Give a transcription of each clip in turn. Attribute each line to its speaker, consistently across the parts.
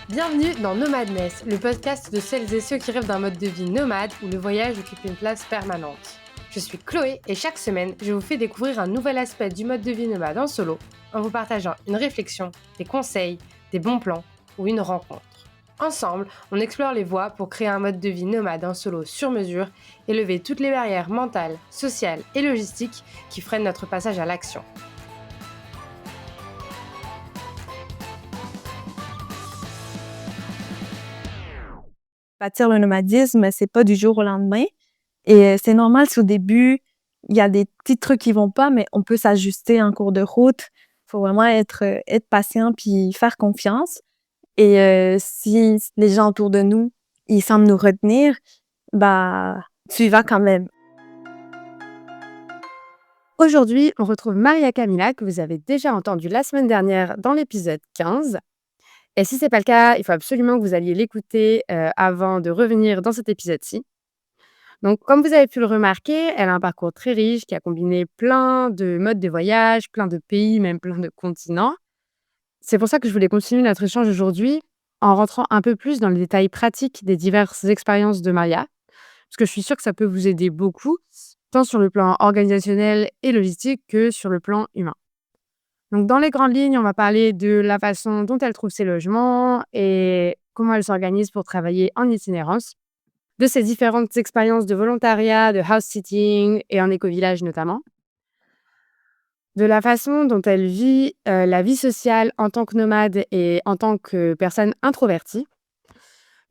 Speaker 1: Bienvenue dans Nomadness, le podcast de celles et ceux qui rêvent d'un mode de vie nomade où le voyage occupe une place permanente. Je suis Chloé et chaque semaine, je vous fais découvrir un nouvel aspect du mode de vie nomade en solo en vous partageant une réflexion, des conseils, des bons plans ou une rencontre. Ensemble, on explore les voies pour créer un mode de vie nomade en solo sur mesure et lever toutes les barrières mentales, sociales et logistiques qui freinent notre passage à l'action.
Speaker 2: Bâtir le nomadisme, c'est pas du jour au lendemain. Et c'est normal si au début, il y a des petits trucs qui vont pas, mais on peut s'ajuster en cours de route. Faut vraiment être patient puis faire confiance. Et si les gens autour de nous, ils semblent nous retenir, bah, tu y vas quand même.
Speaker 1: Aujourd'hui, on retrouve Maria Camila, que vous avez déjà entendu la semaine dernière dans l'épisode 15. Et si ce n'est pas le cas, il faut absolument que vous alliez l'écouter avant de revenir dans cet épisode-ci. Donc, comme vous avez pu le remarquer, elle a un parcours très riche qui a combiné plein de modes de voyage, plein de pays, même plein de continents. C'est pour ça que je voulais continuer notre échange aujourd'hui en rentrant un peu plus dans les détails pratiques des diverses expériences de Maria, parce que je suis sûre que ça peut vous aider beaucoup, tant sur le plan organisationnel et logistique que sur le plan humain. Donc, dans les grandes lignes, on va parler de la façon dont elle trouve ses logements et comment elle s'organise pour travailler en itinérance, de ses différentes expériences de volontariat, de house-sitting et en éco-village notamment, de la façon dont elle vit la vie sociale en tant que nomade et en tant que personne introvertie,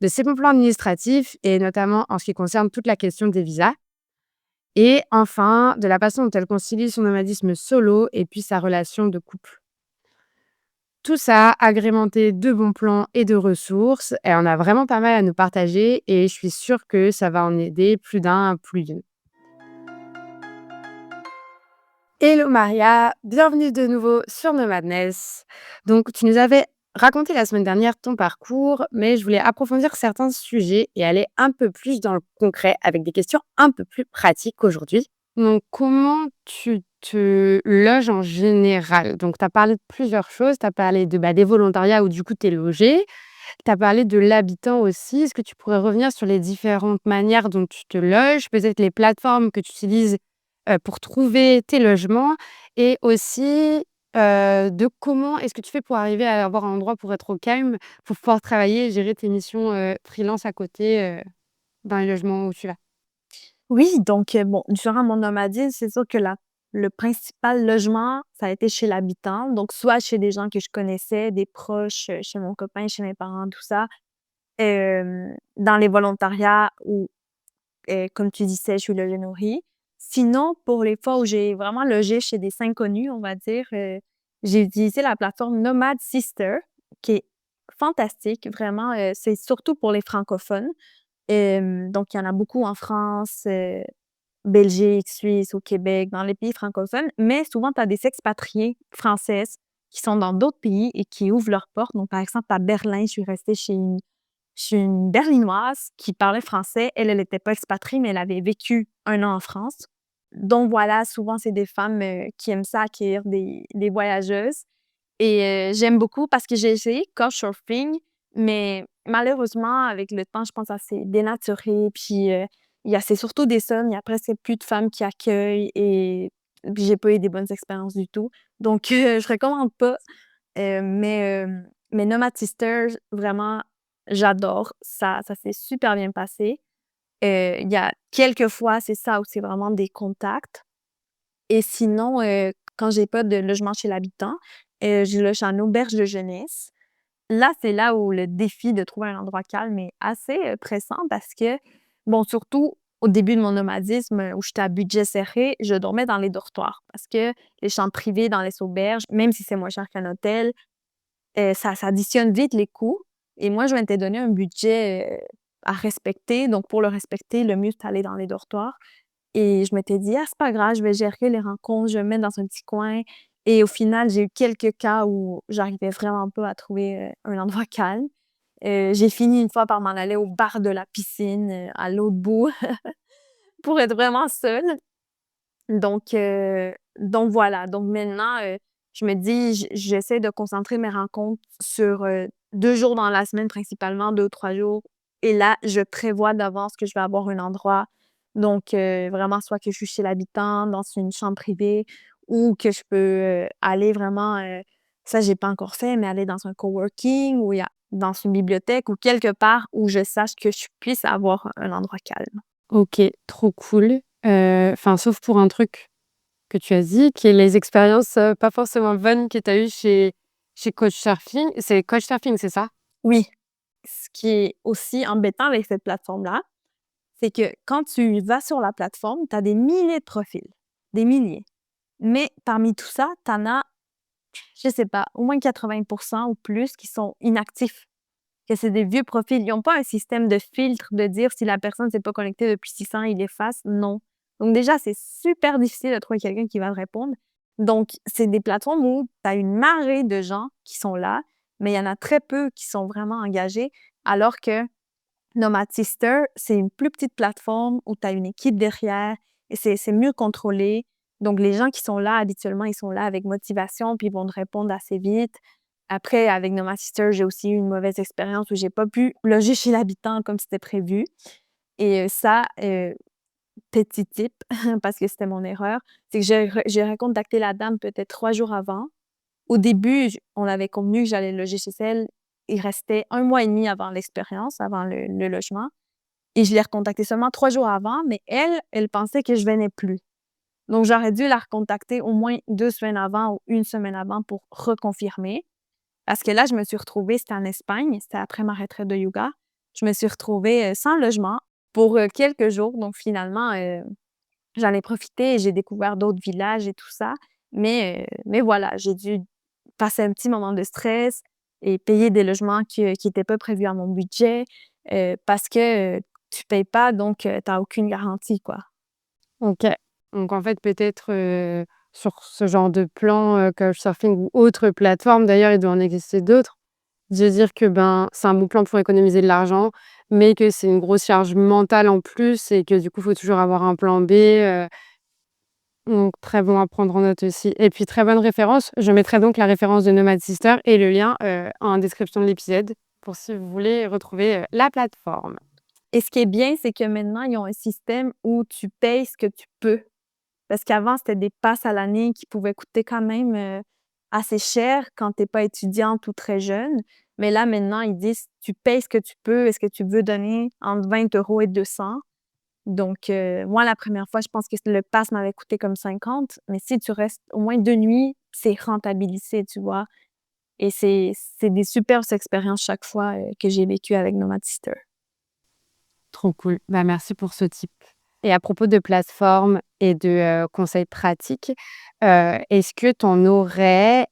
Speaker 1: de ses bons plans administratifs et notamment en ce qui concerne toute la question des visas, et enfin de la façon dont elle concilie son nomadisme solo et puis sa relation de couple. Tout ça agrémenté de bons plans et de ressources. Elle en a vraiment pas mal à nous partager et je suis sûre que ça va en aider plus d'un, plus d'une. Hello Maria, bienvenue de nouveau sur Nomadness. Donc tu nous avais raconté la semaine dernière ton parcours, mais je voulais approfondir certains sujets et aller un peu plus dans le concret avec des questions un peu plus pratiques aujourd'hui. Donc comment tu te loges en général? Donc tu as parlé de plusieurs choses, tu as parlé des volontariats où du coup tu es logé, tu as parlé de l'habitant aussi. Est-ce que tu pourrais revenir sur les différentes manières dont tu te loges, peut-être les plateformes que tu utilises pour trouver tes logements et aussi de comment est-ce que tu fais pour arriver à avoir un endroit pour être au calme, pour pouvoir travailler et gérer tes missions freelance à côté dans les logements où tu vas?
Speaker 2: Oui, donc bon, durant mon nomadisme, c'est sûr que le principal logement, ça a été chez l'habitant. Donc soit chez des gens que je connaissais, des proches, chez mon copain, chez mes parents, tout ça. Dans les volontariats où, comme tu disais, je suis logée nourrie. Sinon, pour les fois où j'ai vraiment logé chez des inconnus, on va dire, j'ai utilisé la plateforme Nomad Sister, qui est fantastique, vraiment, c'est surtout pour les francophones. Donc il y en a beaucoup en France, Belgique, Suisse, au Québec, dans les pays francophones, mais souvent tu as des expatriés françaises qui sont dans d'autres pays et qui ouvrent leurs portes. Donc par exemple, à Berlin, je suis restée chez une Berlinoise qui parlait français. Elle était pas expatriée, mais elle avait vécu 1 an en France. Donc voilà, souvent, c'est des femmes, qui aiment ça accueillir des voyageuses et j'aime beaucoup parce que j'ai essayé Couchsurfing, mais malheureusement, avec le temps, je pense que ça s'est dénaturé. Puis, c'est surtout des hommes, il y a presque plus de femmes qui accueillent et puis j'ai pas eu des bonnes expériences du tout. Donc, je recommande pas. Mais Nomad Sister, vraiment, j'adore. Ça s'est super bien passé. Il y a quelques fois, c'est ça, où c'est vraiment des contacts et sinon, quand j'ai pas de logement chez l'habitant, je loge en auberge de jeunesse. Là, c'est là où le défi de trouver un endroit calme est assez, pressant parce que, bon, surtout au début de mon nomadisme, où j'étais à budget serré, je dormais dans les dortoirs parce que les chambres privées dans les auberges, même si c'est moins cher qu'un hôtel, ça additionne vite les coûts et moi, je m'étais donné un budget, à respecter. Donc pour le respecter, le mieux, c'est d'aller dans les dortoirs et je m'étais dit: «Ah, c'est pas grave, je vais gérer les rencontres, je vais me mettre dans un petit coin» et au final, j'ai eu quelques cas où j'arrivais vraiment pas à trouver, un endroit calme. J'ai fini une fois par m'en aller au bar de la piscine, à l'autre bout. pour être vraiment seule. Donc voilà. Donc maintenant, je me dis, j'essaie de concentrer mes rencontres sur, 2 jours dans la semaine principalement, 2 ou 3 jours et là, je prévois d'avance que je vais avoir un endroit. Donc vraiment soit que je suis chez l'habitant, dans une chambre privée ou que je peux, aller vraiment, ça j'ai pas encore fait, mais aller dans un coworking ou il y a dans une bibliothèque ou quelque part où je sache que je puisse avoir un endroit calme.
Speaker 1: OK, trop cool. Enfin, sauf pour un truc que tu as dit, qui est les expériences, pas forcément bonnes que tu as eues chez Couchsurfing. C'est Couchsurfing, c'est ça?
Speaker 2: Oui. Ce qui est aussi embêtant avec cette plateforme-là, c'est que quand tu vas sur la plateforme, tu as des milliers de profils, des milliers. Mais parmi tout ça, tu en as, je sais pas, au moins 80 ou plus qui sont inactifs, que c'est des vieux profils. Ils n'ont pas un système de filtre de dire si la personne ne s'est pas connectée depuis 6 ans, il efface. Non. Donc déjà, c'est super difficile de trouver quelqu'un qui va te répondre. Donc, c'est des plateformes où tu as une marée de gens qui sont là, mais il y en a très peu qui sont vraiment engagés, alors que Nomad Sister, c'est une plus petite plateforme où tu as une équipe derrière et c'est mieux contrôlé. Donc, les gens qui sont là, habituellement, ils sont là avec motivation, puis ils vont te répondre assez vite. Après, avec Nomad Sister, j'ai aussi eu une mauvaise expérience où j'ai pas pu loger chez l'habitant comme c'était prévu. Et ça, petit tip, parce que c'était mon erreur, c'est que j'ai recontacté la dame peut-être 3 jours avant. Au début, on avait convenu que j'allais loger chez elle. Il restait 1 mois et demi avant l'expérience, avant le logement. Et je l'ai recontactée seulement 3 jours avant, mais elle pensait que je venais plus. Donc j'aurais dû la recontacter au moins 2 semaines avant ou 1 semaine avant pour reconfirmer. Parce que là, je me suis retrouvée, c'était en Espagne, c'était après ma retraite de yoga. Je me suis retrouvée, sans logement pour, quelques jours. Donc finalement, j'en ai profité et j'ai découvert d'autres villages et tout ça. Mais voilà, j'ai dû passer un petit moment de stress et payer des logements qui étaient pas prévus à mon budget, parce que, tu payes pas donc tu as aucune garantie, quoi.
Speaker 1: OK. Donc en fait, peut-être, sur ce genre de plan, Couchsurfing ou autre plateforme, d'ailleurs, il doit en exister d'autres, de dire que, ben, c'est un bon plan pour économiser de l'argent, mais que c'est une grosse charge mentale en plus et que du coup, il faut toujours avoir un plan B, donc très bon à prendre en note aussi et puis très bonne référence. Je mettrai donc la référence de Nomad Sister et le lien, en description de l'épisode pour si vous voulez retrouver, la plateforme.
Speaker 2: Et ce qui est bien, c'est que maintenant, ils ont un système où tu payes ce que tu peux. Parce qu'avant, c'était des passes à l'année qui pouvaient coûter quand même, assez cher quand tu es pas étudiante ou très jeune. Mais là, maintenant, ils disent: «Tu payes ce que tu peux. Est-ce que tu veux donner entre 20 € et 200?» Donc moi, la première fois, je pense que le pass m'avait coûté comme 50, mais si tu restes au moins 2 nuits, c'est rentabilisé, tu vois? Et c'est des superbes expériences chaque fois, que j'ai vécues avec Nomad Sister.
Speaker 1: Trop cool. Bah, merci pour ce tip. Et à propos de plateformes et de, conseils pratiques, est-ce que tu en aurais,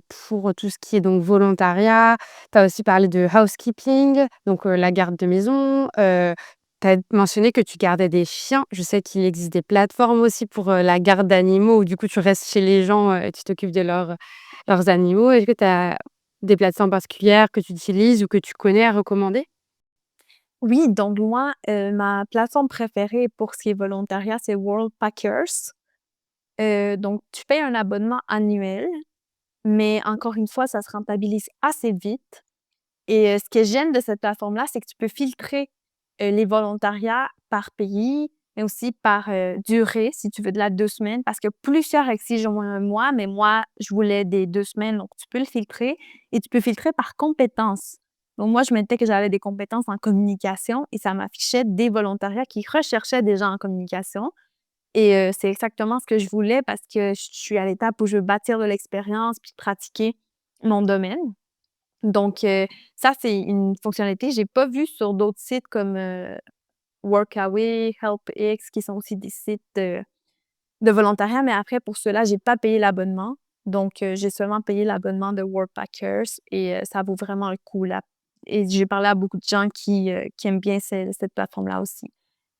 Speaker 1: pour tout ce qui est donc volontariat? Tu as aussi parlé de housekeeping, donc la garde de maison, tu as mentionné que tu gardais des chiens. Je sais qu'il existe des plateformes aussi pour, la garde d'animaux où du coup tu restes chez les gens, et tu t'occupes de leurs animaux. Est-ce que tu as des plateformes particulières que tu utilises ou que tu connais à recommander?
Speaker 2: Oui, donc moi, ma plateforme préférée pour ce qui est volontariat, c'est Worldpackers. Donc tu payes un abonnement annuel, mais encore une fois, ça se rentabilise assez vite. Et ce que j'aime de cette plateforme-là, c'est que tu peux filtrer, les volontariats par pays, mais aussi par, durée, si tu veux de la 2 semaines, parce que plusieurs exigent au moins 1 mois, mais moi, je voulais des 2 semaines, donc tu peux le filtrer et tu peux filtrer par compétences. Donc moi, je mettais que j'avais des compétences en communication et ça m'affichait des volontariats qui recherchaient des gens en communication et c'est exactement ce que je voulais parce que je suis à l'étape où je veux bâtir de l'expérience puis pratiquer mon domaine. Donc ça, c'est une fonctionnalité que j'ai pas vue sur d'autres sites comme, Workaway, HelpX, qui sont aussi des sites, de volontariat, mais après pour ceux-là, j'ai pas payé l'abonnement. Donc j'ai seulement payé l'abonnement de Workpackers et ça vaut vraiment le coup là et j'ai parlé à beaucoup de gens qui aiment bien cette plateforme-là aussi.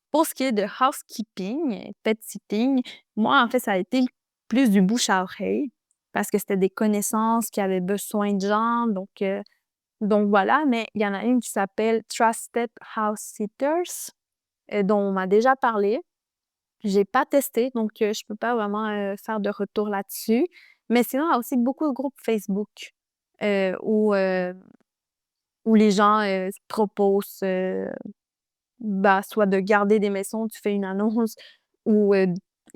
Speaker 2: Pour ce qui est de housekeeping, pet sitting, moi, en fait, ça a été plus du bouche à oreille parce que c'était des connaissances qui avaient besoin de gens, donc voilà, mais il y en a une qui s'appelle Trusted House Sitters, dont on m'a déjà parlé. J'ai pas testé, donc je peux pas vraiment, faire de retour là-dessus. Mais sinon, il y a aussi beaucoup de groupes Facebook, heu, où, heu, où les gens, proposent, bah, soit de garder des maisons, tu fais une annonce ou,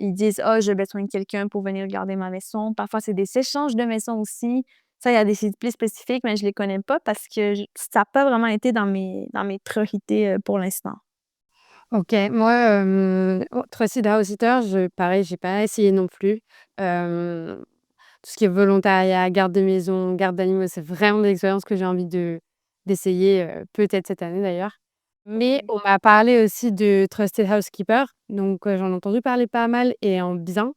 Speaker 2: ils disent: «Ah, j'ai besoin de quelqu'un pour venir garder ma maison». Parfois, c'est des échanges de maisons aussi. Ça, il y a des sites plus spécifiques, mais je les connais pas parce que j ça a pas vraiment été dans mes priorités, pour l'instant.
Speaker 1: OK. Moi, Trusted House Sitter, pareil, j'ai pas essayé non plus. Hem, tout ce qui est volontariat, garde de maison, garde d'animaux, c'est vraiment des expériences que j'ai envie d'essayer, peut-être cette année d'ailleurs. Mais
Speaker 2: OK.
Speaker 1: on m'a parlé aussi de Trusted Housekeeper, donc j'en ai entendu parler pas mal et en bien.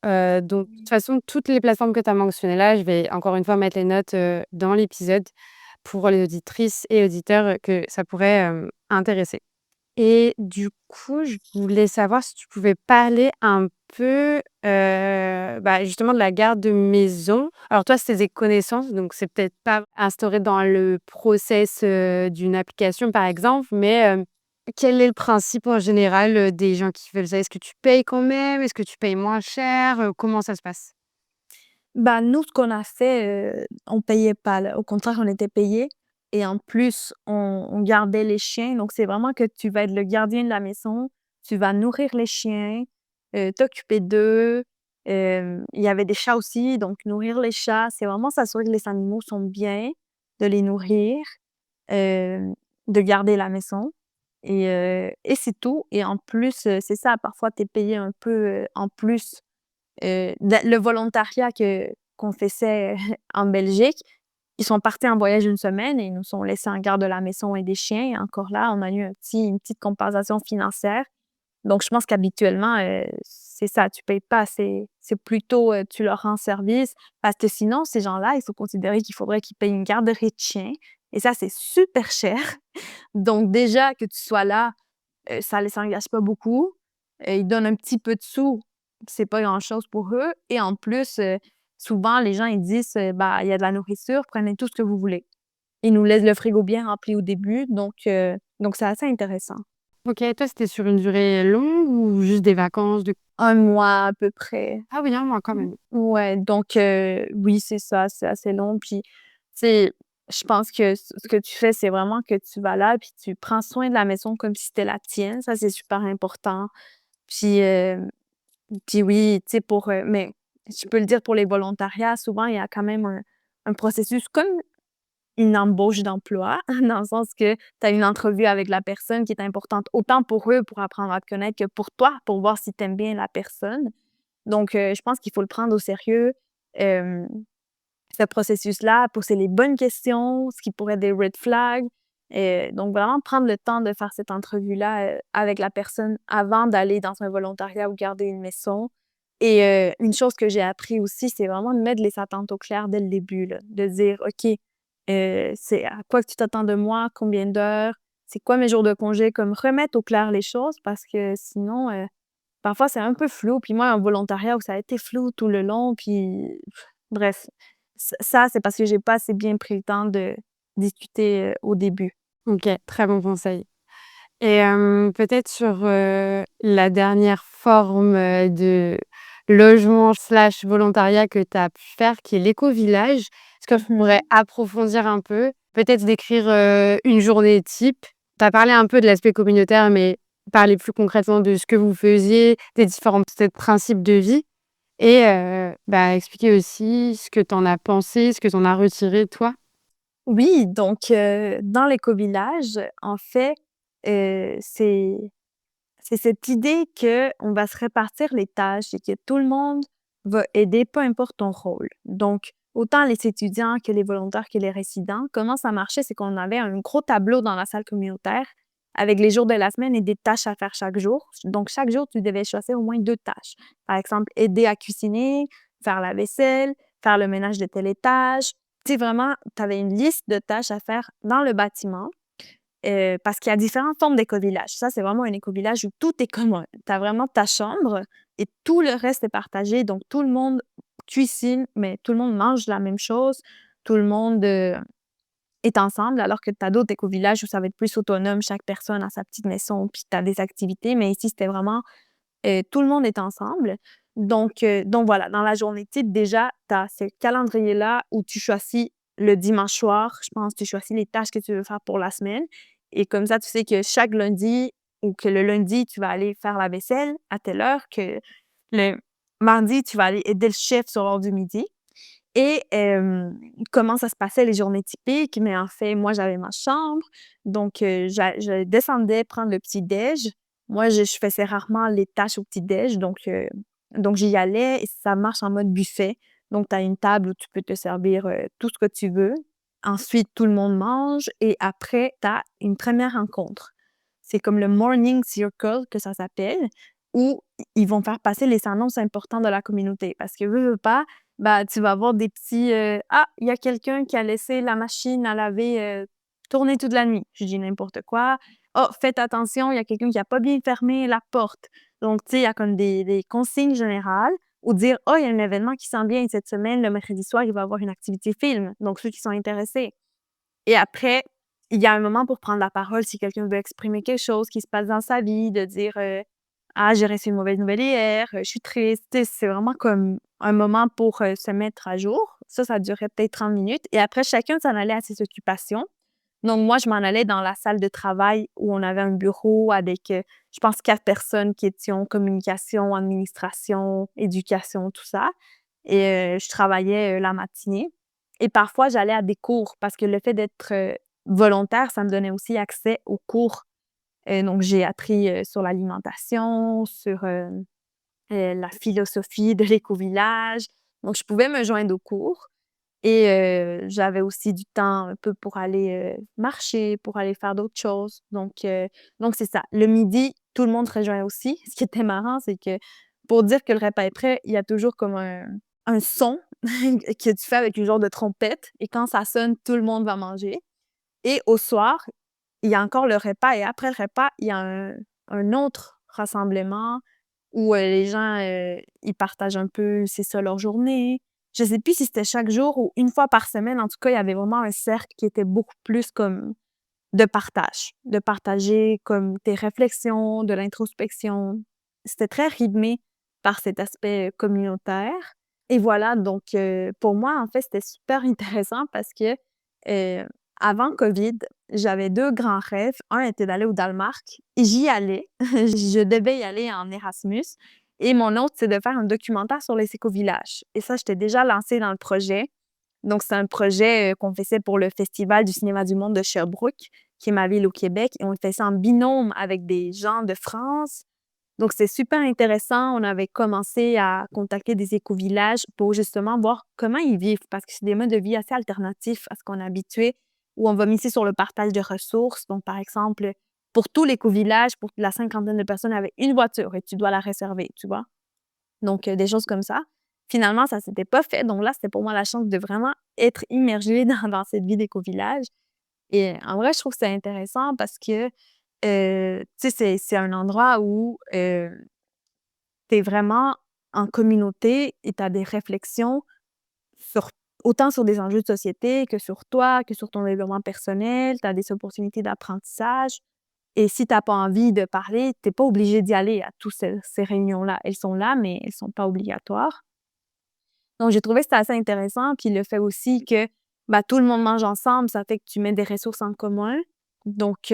Speaker 1: Donc de toute
Speaker 2: Mmh.
Speaker 1: façon, toutes les plateformes que tu as mentionnées là, je vais encore une fois mettre les notes, dans l'épisode pour les auditrices et auditeurs, que ça pourrait, intéresser. Et du coup, je voulais savoir si tu pouvais parler un peu, bah, justement de la garde de maison. Alors toi, c'est des connaissances, donc c'est peut-être pas instauré dans le process, d'une application, par exemple, mais, quel est le principe en général, des gens qui veulent ça? Est-ce que tu payes quand même? Est-ce que tu payes moins cher? Comment ça se passe?
Speaker 2: Bah, nous, ce qu'on a fait, on payait pas, là. Au contraire, on était payés et en plus, on gardait les chiens. Donc, c'est vraiment que tu vas être le gardien de la maison, tu vas nourrir les chiens, t'occuper d'eux. Il y avait des chats aussi, donc nourrir les chats, c'est vraiment s'assurer que les animaux sont bien, de les nourrir, hem, de garder la maison et c'est tout et en plus, c'est ça, parfois tu es payé un peu, en plus. Le volontariat qu'on faisait en Belgique, ils sont partis en voyage une semaine et ils nous sont laissés en garde de la maison et des chiens et encore là, on a eu une petite compensation financière. Donc je pense qu'habituellement, c'est ça, tu payes pas, c'est plutôt, tu leur rends service parce que sinon ces gens-là, il faut considérer qu'il faudrait qu'ils payent une garderie de chiens et ça, c'est super cher. Donc déjà que tu sois là, ça les engage pas beaucoup, ils donnent un petit peu de sous, c'est pas grand-chose pour eux et en plus, souvent les gens ils disent, «Bah, il y a de la nourriture, prenez tout ce que vous voulez». Ils nous laissent le frigo bien rempli au début donc c'est assez intéressant.
Speaker 1: OK, toi, c'était sur une durée longue ou juste des vacances de
Speaker 2: 1 mois à peu près.
Speaker 1: ah oui, 1 mois quand
Speaker 2: Mmh.
Speaker 1: même.
Speaker 2: Ouais, donc oui, c'est ça, c'est assez long puis, tu sais, je pense que ce que tu fais, c'est vraiment que tu vas là puis tu prends soin de la maison comme si c'était la tienne, ça, c'est super important. Puis, puis oui, tu sais, mais je peux le dire pour les volontariats, souvent, il y a quand même un processus comme une embauche d'emploi, dans le sens que tu as une entrevue avec la personne qui est importante autant pour eux, pour apprendre à te connaître, que pour toi, pour voir si tu aimes bien la personne. Donc, je pense qu'il faut le prendre au sérieux, hem, ce processus-là, poser les bonnes questions, ce qui pourrait être des red flags. Donc vraiment prendre le temps de faire cette entrevue-là, avec la personne avant d'aller dans un volontariat ou garder une maison. Et une chose que j'ai appris aussi, c'est vraiment de mettre les attentes au clair dès le début, là. De dire: «OK, c'est à quoi que tu t'attends de moi? Combien d'heures? C'est quoi mes jours de congé?» Comme remettre au clair les choses parce que sinon, parfois c'est un peu flou. Puis moi, un volontariat où ça a été flou tout le long, puis bref. Ça, c'est parce que j'ai pas assez bien pris le temps de discuter, au début.
Speaker 1: OK, très bon conseil. Et peut-être sur, la dernière forme, de logement/volontariat que tu as pu faire, qui est l'éco-village. Est-ce que tu pourrais
Speaker 2: Mmh.
Speaker 1: approfondir un peu? Peut-être décrire, une journée type? Tu as parlé un peu de l'aspect communautaire, mais parler plus concrètement de ce que vous faisiez, des différents peut-être principes de vie et bah, expliquer aussi ce que tu en as pensé, ce que tu en as retiré toi.
Speaker 2: Oui, donc dans l'éco-village, en fait, c'est cette idée qu'on va se répartir les tâches et que tout le monde va aider, peu importe ton rôle. Donc, autant les étudiants que les volontaires que les résidents, comment ça marchait, c'est qu'on avait un gros tableau dans la salle communautaire avec les jours de la semaine et des tâches à faire chaque jour. Donc, chaque jour, tu devais choisir au moins 2 tâches. Par exemple, aider à cuisiner, faire la vaisselle, faire le ménage de telle étage. Tu sais, vraiment, tu avais une liste de tâches à faire dans le bâtiment. Parce qu'il y a différentes formes d'éco-village. Ça, c'est vraiment un éco-village où tout est commun. Tu as vraiment ta chambre et tout le reste est partagé. Donc, tout le monde cuisine, mais tout le monde mange la même chose. Tout le monde, est ensemble, alors que tu as d'autres éco-villages où ça va être plus autonome. Chaque personne a sa petite maison, puis tu as des activités. Mais ici, c'était vraiment, tout le monde est ensemble. Donc voilà, dans la journée type, déjà, tu as ce calendrier-là où tu choisis le dimanche soir, je pense, tu choisis les tâches que tu veux faire pour la semaine et comme ça, tu sais que chaque lundi ou que le lundi, tu vas aller faire la vaisselle à telle heure, que le mardi, tu vas aller aider le chef sur l'heure du midi. Et comment ça se passait les journées typiques? Mais en fait, moi, j'avais ma chambre, donc je descendais prendre le petit déj. Moi, je faisais rarement les tâches au petit déj, donc j'y allais et ça marche en mode buffet. Donc tu as une table où tu peux te servir, tout ce que tu veux. Ensuite, tout le monde mange et après, tu as une première rencontre. C'est comme le morning circle que ça s'appelle, où ils vont faire passer les annonces importantes de la communauté parce que veux pas, bah, tu vas avoir des petits, «Ah, il y a quelqu'un qui a laissé la machine à laver, tourner toute la nuit». Je dis n'importe quoi. «Oh, faites attention, il y a quelqu'un qui a pas bien fermé la porte». Donc, tu sais, il y a comme des consignes générales ou dire: «Oh, il y a un événement qui s'en vient cette semaine, le mercredi soir, il va y avoir une activité film». Donc ceux qui sont intéressés. Et après, il y a un moment pour prendre la parole si quelqu'un veut exprimer quelque chose qui se passe dans sa vie, de dire, «Ah, j'ai reçu une mauvaise nouvelle hier, je suis triste». Tu sais, c'est vraiment comme un moment pour, se mettre à jour. Ça durait peut-être 30 minutes et après chacun s'en allait à ses occupations. Donc moi, je m'en allais dans la salle de travail où on avait un bureau avec, je pense 4 personnes qui étions communication, administration, éducation, tout ça et je travaillais, la matinée et parfois j'allais à des cours parce que le fait d'être, volontaire, ça me donnait aussi accès aux cours. Donc j'ai appris, sur l'alimentation, sur, la philosophie de l'éco-village. Donc je pouvais me joindre aux cours et j'avais aussi du temps un peu pour aller, marcher, pour aller faire d'autres choses. Donc c'est ça. Le midi, tout le monde se rejoint aussi. Ce qui était marrant, c'est que pour dire que le repas est prêt, il y a toujours comme un son que tu fais avec une genre de trompette et quand ça sonne, tout le monde va manger et au soir, il y a encore le repas et après le repas, il y a un autre rassemblement où, les gens, ils partagent un peu, c'est ça, leur journée. Je sais plus si c'était chaque jour ou une fois par semaine. En tout cas, il y avait vraiment un cercle qui était beaucoup plus comme de partage, de partager comme tes réflexions, de l'introspection. C'était très rythmé par cet aspect, communautaire et voilà donc pour moi, en fait, c'était super intéressant parce que, heu, avant covid, j'avais 2 grands rêves. Un était d'aller au Danemark et j'y allais. Je devais y aller en Erasmus et mon autre, c'est de faire un documentaire sur les écovillages et ça, j'étais déjà lancée dans le projet. Donc c'est un projet, qu'on faisait pour le Festival du cinéma du monde de Sherbrooke, qui est ma ville au Québec et on le faisait en binôme avec des gens de France. Donc c'est super intéressant. On avait commencé à contacter des écovillages pour justement voir comment ils vivent parce que c'est des modes de vie assez alternatifs à ce qu'on est habitué, où on va miser sur le partage de ressources. Donc par exemple, pour tout l'écovillage, pour la cinquantaine de personnes avec une voiture et tu dois la réserver, tu vois? Donc des choses comme ça. Finalement, ça s'était pas fait, donc là, c'était pour moi la chance de vraiment être immergée dans cette vie d'écovillage et en vrai, je trouve que c'est intéressant parce que, tu sais, c'est un endroit où, tu es vraiment en communauté et tu as des réflexions sur autant sur des enjeux de société que sur toi, que sur ton développement personnel. Tu as des opportunités d'apprentissage et si tu as pas envie de parler, tu es pas obligé d'y aller à tous ces réunions-là. Elles sont là, mais elles sont pas obligatoires. Donc j'ai trouvé que c'était assez intéressant, puis le fait aussi que, bah, tout le monde mange ensemble, ça fait que tu mets des ressources en commun. Donc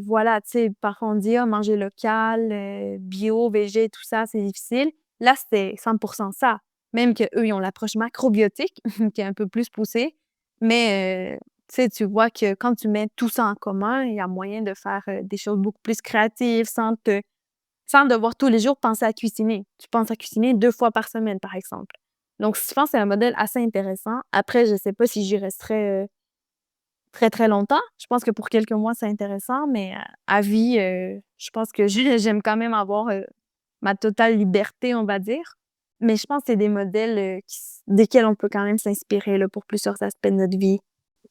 Speaker 2: voilà, tu sais, parfois on dit: «Ah, manger local, bio, végé, tout ça, c'est difficile». Là, c'était 100 ça. Même qu'eux, ils ont l'approche macrobiotique qui est un peu plus poussée, mais tu sais, tu vois que quand tu mets tout ça en commun, il y a moyen de faire, des choses beaucoup plus créatives sans devoir tous les jours penser à cuisiner. Tu penses à cuisiner 2 fois par semaine, par exemple. Donc je pense que c'est un modèle assez intéressant. Après, je sais pas si j'y resterai, très, très longtemps. Je pense que pour quelques mois, c'est intéressant, mais à vie, je pense que j'aime quand même avoir, ma totale liberté, on va dire. Mais je pense que c'est des modèles, desquels on peut quand même s'inspirer, là, pour plusieurs aspects de notre vie.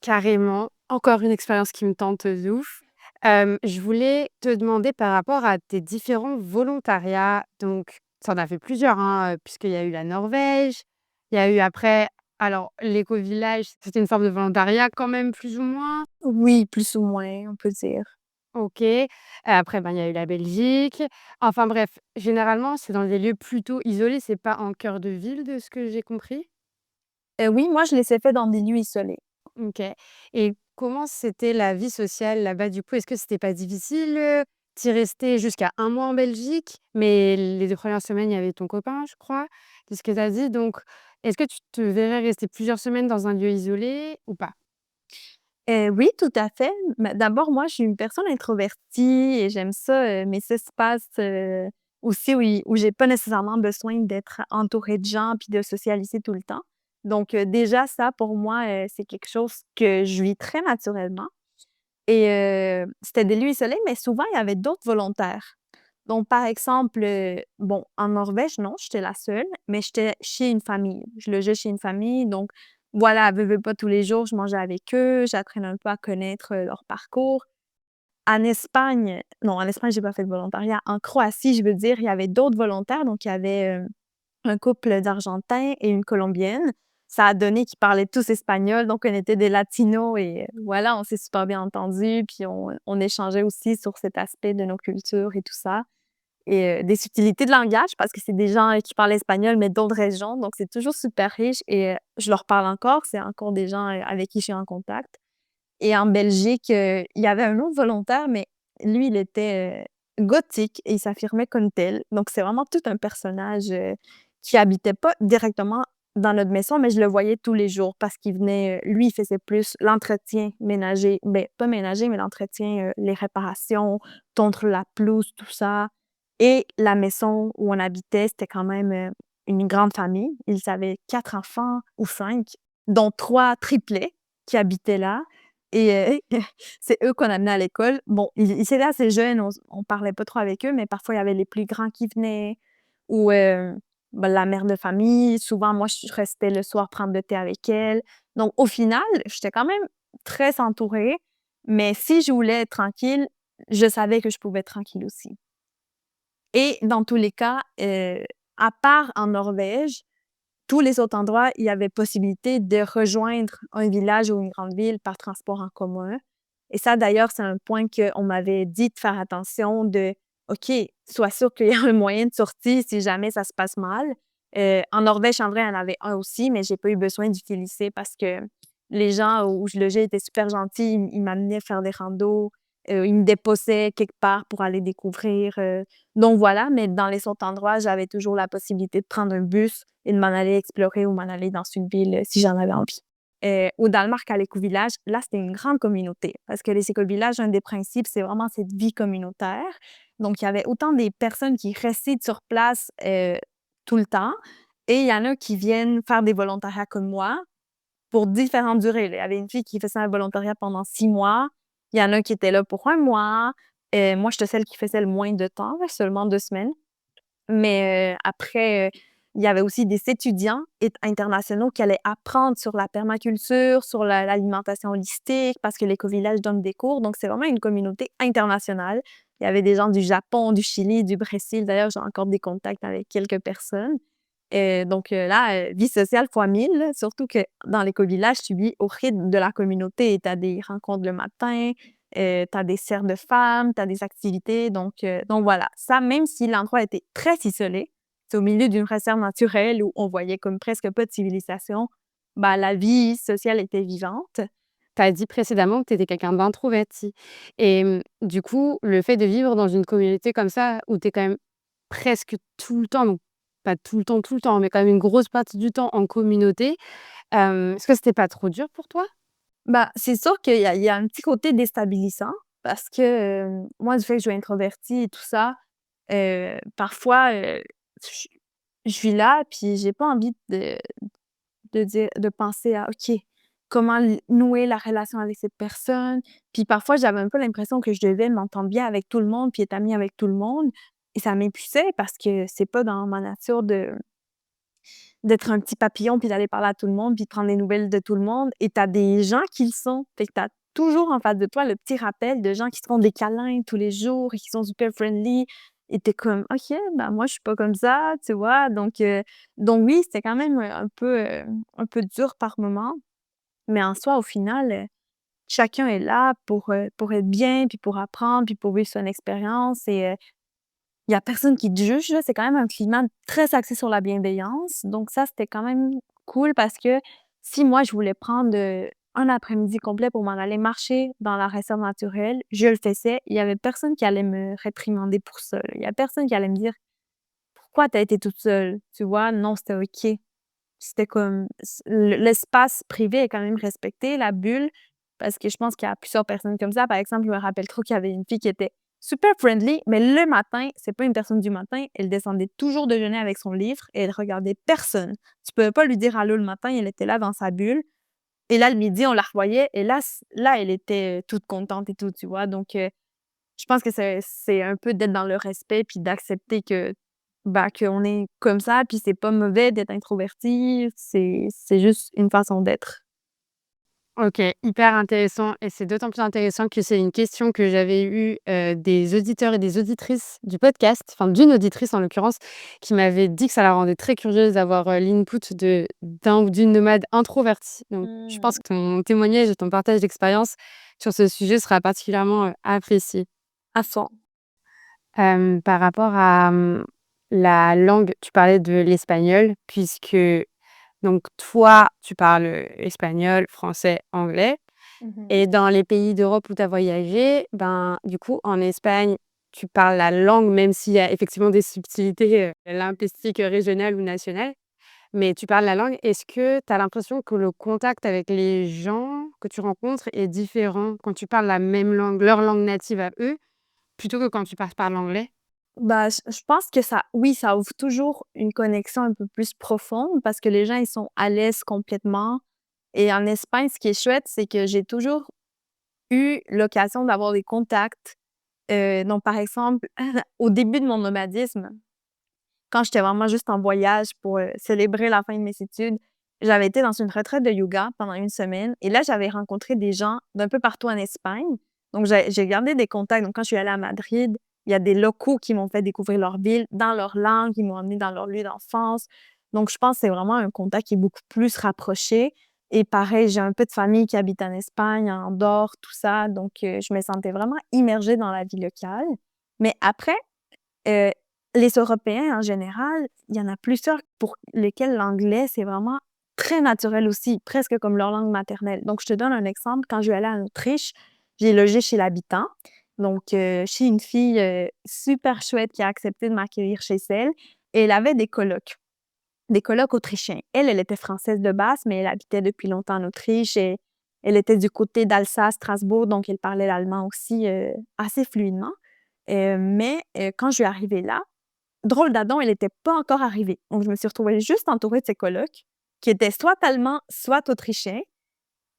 Speaker 1: Carrément. Encore une expérience qui me tente de ouf. Je voulais te demander par rapport à tes différents volontariats, donc tu en as fait plusieurs, hein, puisqu'il y a eu la Norvège, il y a eu après alors l'éco-village, c'était une forme de volontariat quand même plus ou moins?
Speaker 2: Oui, plus ou moins, on peut dire.
Speaker 1: OK. Après, ben, il y a eu la Belgique. Enfin bref, généralement, c'est dans des lieux plutôt isolés, c'est pas en cœur de ville de ce que j'ai compris?
Speaker 2: Oui, moi, je les ai fait dans des lieux isolés.
Speaker 1: OK, et comment c'était la vie sociale là-bas, du coup? Est-ce que c'était pas difficile, tu resté jusqu'à un mois en Belgique, mais les 2 premières semaines, il y avait ton copain, je crois, de ce que tu as dit, donc est-ce que tu te verrais rester plusieurs semaines dans un lieu isolé ou pas?
Speaker 2: Oui, tout à fait. Mais d'abord, moi, je suis une personne introvertie et j'aime ça, mes espaces, aussi où j'ai pas nécessairement besoin d'être entourée de gens puis de socialiser tout le temps. Donc, déjà ça pour moi, c'est quelque chose que je vis très naturellement et c'était des lieux isolés, mais souvent il y avait d'autres volontaires. Donc, par exemple, bon, en Norvège, non, j'étais la seule, mais j'étais chez une famille. Je logeais chez une famille, donc voilà, veux pas, tous les jours, je mangeais avec eux, j'apprenais un peu à connaître, leur parcours. En Espagne non, en Espagne, j'ai pas fait de volontariat. En Croatie, je veux dire, il y avait d'autres volontaires, donc il y avait, un couple d'Argentins et une Colombienne. Ça a donné qu'ils parlaient tous espagnol, donc on était des latinos et voilà, on s'est super bien entendus, puis on échangeait aussi sur cet aspect de nos cultures et tout ça. Et des subtilités de langage parce que c'est des gens, qui parlent espagnol, mais d'autres régions, donc c'est toujours super riche et je leur parle encore, c'est encore des gens, avec qui je suis en contact. Et en Belgique, il y avait un autre volontaire, mais lui, il était, gothique et il s'affirmait comme tel. Donc c'est vraiment tout un personnage, qui habitait pas directement dans notre maison, mais je le voyais tous les jours parce qu'il venait, lui, il faisait plus l'entretien ménager, ben, pas ménager, mais l'entretien, les réparations, tondre la pelouse, tout ça. Et la maison où on habitait, c'était quand même, une grande famille. Ils avaient 4 enfants ou 5, dont 3 triplés qui habitaient là et c'est eux qu'on amenait à l'école. Bon, ils étaient assez jeunes, on parlait pas trop avec eux, mais parfois il y avait les plus grands qui venaient ou bah, la mère de famille. Souvent, moi, je restais le soir prendre le thé avec elle. Donc au final, j'étais quand même très entourée, mais si je voulais être tranquille, je savais que je pouvais être tranquille aussi. Et dans tous les cas, à part en Norvège, tous les autres endroits, il y avait possibilité de rejoindre un village ou une grande ville par transport en commun. Et ça, d'ailleurs, c'est un point qu'on m'avait dit de faire attention de OK, sois sûr qu'il y a un moyen de sortie si jamais ça se passe mal. En Norvège, en vrai, il y en avait un aussi, mais j'ai pas eu besoin d'utiliser parce que les gens où je logeais étaient super gentils. Ils m'amenaient faire des randos, ils me déposaient quelque part pour aller découvrir, donc voilà, mais dans les autres endroits, j'avais toujours la possibilité de prendre un bus et de m'en aller explorer ou m'en aller dans une ville, si j'en avais envie. Au Danemark, à l'éco-village, là, c'était une grande communauté parce que les écovillages, un des principes, c'est vraiment cette vie communautaire. Donc, il y avait autant des personnes qui restaient sur place, tout le temps et il y en a qui viennent faire des volontariats comme moi pour différentes durées, là. Il y avait une fille qui faisait un volontariat pendant 6 mois, il y en a qui étaient là pour un mois, moi, j'étais celle qui faisait le moins de temps, là, seulement 2 semaines. Mais après, il y avait aussi des étudiants internationaux qui allaient apprendre sur la permaculture, sur l'alimentation holistique, parce que l'écovillage donne des cours. Donc, c'est vraiment une communauté internationale. Il y avait des gens du Japon, du Chili, du Brésil. D'ailleurs, j'ai encore des contacts avec quelques personnes. Donc, là, vie sociale fois 1000, là, surtout que dans l'écovillage, tu vis au rythme de la communauté. Tu as des rencontres le matin, tu as des cercles de femmes, tu as des activités, donc voilà. Ça, même si l'endroit était très isolé, c'est au milieu d'une réserve naturelle où on voyait comme presque pas de civilisation, bah, la vie sociale était vivante.
Speaker 1: Tu as dit précédemment que tu étais quelqu'un d'introverti et du coup, le fait de vivre dans une communauté comme ça, où tu es quand même presque tout le temps, donc pas tout le temps, mais quand même une grosse partie du temps en communauté, est-ce que c'était pas trop dur pour toi?
Speaker 2: Bah, c'est sûr qu'il y a un petit côté déstabilisant parce que, moi, du fait que je suis introvertie et tout ça, parfois, je je suis là puis j'ai pas envie de penser à: «OK, comment l nouer la relation avec cette personne?» Puis parfois, j'avais un peu l'impression que je devais m'entendre bien avec tout le monde puis être amie avec tout le monde et ça m'épuisait parce que c'est pas dans ma nature d'être un petit papillon puis d'aller parler à tout le monde puis de prendre des nouvelles de tout le monde et tu as des gens qui le sont. Fait que tu as toujours en face de toi le petit rappel de gens qui te font des câlins tous les jours et qui sont super friendly et tu es comme: «OK, ben, moi, je suis pas comme ça», tu vois? Donc oui, c'était quand même, un peu dur par moment, mais en soi, au final, chacun est là pour être bien, puis pour apprendre, puis pour vivre son expérience et il y a personne qui te juge, là. C'est quand même un climat très axé sur la bienveillance. Donc ça, c'était quand même cool parce que si moi, je voulais prendre, un après-midi complet pour m'en aller marcher dans la réserve naturelle, je le faisais. Il y avait personne qui allait me réprimander pour ça, là. Il y a personne qui allait me dire: «Pourquoi tu as été toute seule?» Tu vois? Non, c'était OK. C'était comme l'espace privé est quand même respecté, la bulle, parce que je pense qu'il y a plusieurs personnes comme ça. Par exemple, je me rappelle trop qu'il y avait une fille qui était super friendly, mais le matin, c'est pas une personne du matin, elle descendait toujours déjeuner avec son livre et elle regardait personne. Tu pouvais pas lui dire allô le matin, elle était là dans sa bulle et là, le midi, on la revoyait et là, elle était, toute contente et tout, tu vois? Donc je pense que c'est un peu d'être dans le respect puis d'accepter que, bah, qu'on est comme ça, puis c'est pas mauvais d'être introverti, c'est juste une façon d'être.
Speaker 1: OK, hyper intéressant et c'est d'autant plus intéressant que c'est une question que j'avais eue, des auditeurs et des auditrices du podcast, enfin d'une auditrice en l'occurrence, qui m'avait dit que ça la rendait très curieuse d'avoir, l'input d'un ou d'une nomade introvertie. Donc je pense
Speaker 2: Mmh.
Speaker 1: que ton témoignage et ton partage d'expérience sur ce sujet sera particulièrement, apprécié.
Speaker 2: À fond.
Speaker 1: Par rapport à, la langue, tu parlais de l'espagnol puisque donc toi, tu parles, espagnol, français, anglais
Speaker 2: Mmh.
Speaker 1: et dans les pays d'Europe où tu as voyagé, ben, du coup, en Espagne, tu parles la langue même s'il y a effectivement des subtilités, linguistiques, régionales ou nationales, mais tu parles la langue. Est-ce que tu as l'impression que le contact avec les gens que tu rencontres est différent quand tu parles la même langue, leur langue native à eux, plutôt que quand tu passes par l'anglais?
Speaker 2: Bah, je pense que ça oui, ça ouvre toujours une connexion un peu plus profonde parce que les gens, ils sont à l'aise complètement et en Espagne, ce qui est chouette, c'est que j'ai toujours eu l'occasion d'avoir des contacts, donc par exemple, au début de mon nomadisme, quand j'étais vraiment juste en voyage pour, célébrer la fin de mes études, j'avais été dans une retraite de yoga pendant une semaine et là, j'avais rencontré des gens d'un peu partout en Espagne. Donc j'ai gardé des contacts. Donc quand je suis allée à Madrid, il y a des locaux qui m'ont fait découvrir leur ville dans leur langue, qui m'ont emmenée dans leur lieu d'enfance. Donc je pense que c'est vraiment un contact qui est beaucoup plus rapproché et pareil, j'ai un peu de famille qui habite en Espagne, en Andorre, tout ça. Donc je me sentais vraiment immergée dans la vie locale. Mais après, Heu, les Européens en général, il y en a plusieurs pour lesquels l'anglais, c'est vraiment très naturel aussi, presque comme leur langue maternelle. Donc je te donne un exemple, quand je vais aller en Autriche, j'ai logé chez l'habitant, donc chez une fille, super chouette qui a accepté de m'accueillir chez elle et elle avait des colocs autrichiens. Elle, elle était française de base, mais elle habitait depuis longtemps en Autriche et elle était du côté d'Alsace, Strasbourg, donc elle parlait l'allemand aussi, assez fluidement. Mais quand je suis arrivée là, drôle d'adon, elle était pas encore arrivée. Donc je me suis retrouvée juste entourée de ses colocs qui étaient soit allemands, soit autrichiens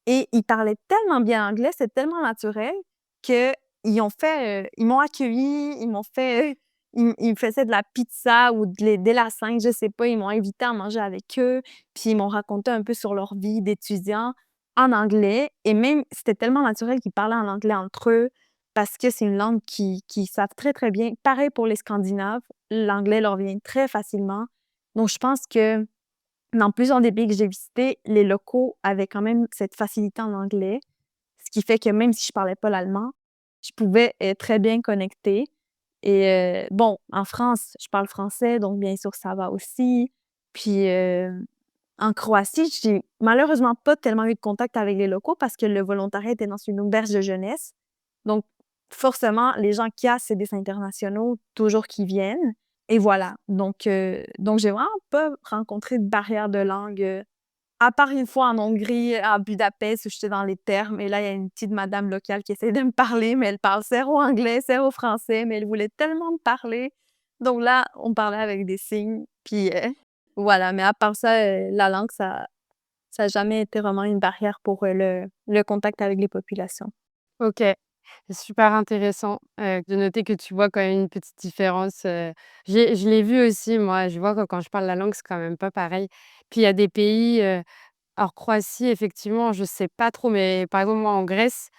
Speaker 2: et ils parlaient tellement bien anglais, c'est tellement naturel qu'ils ont fait, ils m'ont accueillie, ils m'ont fait, ils me faisaient de la pizza ou des lasagne, je sais pas, ils m'ont invitée à manger avec eux, puis ils m'ont raconté un peu sur leur vie d'étudiants en anglais et même c'était tellement naturel qu'ils parlaient en anglais entre eux parce que c'est une langue qu'ils savent très, très bien. Pareil pour les Scandinaves, l'anglais leur vient très facilement. Donc je pense que dans plusieurs des pays que j'ai visités, les locaux avaient quand même cette facilité en anglais, ce qui fait que même si je parlais pas l'allemand, je pouvais, très bien connecter et bon, en France, je parle français, donc bien sûr, ça va aussi. Puis, en Croatie, j'ai malheureusement pas tellement eu de contact avec les locaux parce que le volontariat était dans une auberge de jeunesse. Donc forcément, les gens qu'il y a, c'est des internationaux, toujours qui viennent et voilà. Donc j'ai vraiment pas rencontré de barrière de langue, à part une fois en Hongrie, à Budapest, où j'étais dans les thermes et là, il y a une petite madame locale qui essaie de me parler, mais elle parle zéro anglais, zéro français, mais elle voulait tellement me parler. Donc là, on parlait avec des signes, puis, voilà. Mais à part ça, la langue, ça a jamais été vraiment une barrière pour, le contact avec les populations.
Speaker 1: OK, c'est super intéressant, de noter que tu vois quand même une petite différence, je l'ai vu aussi moi, je vois que quand je parle la langue, c'est quand même pas pareil. Puis il y a des pays, alors Croatie effectivement, je sais pas trop, mais par exemple moi en Grèce,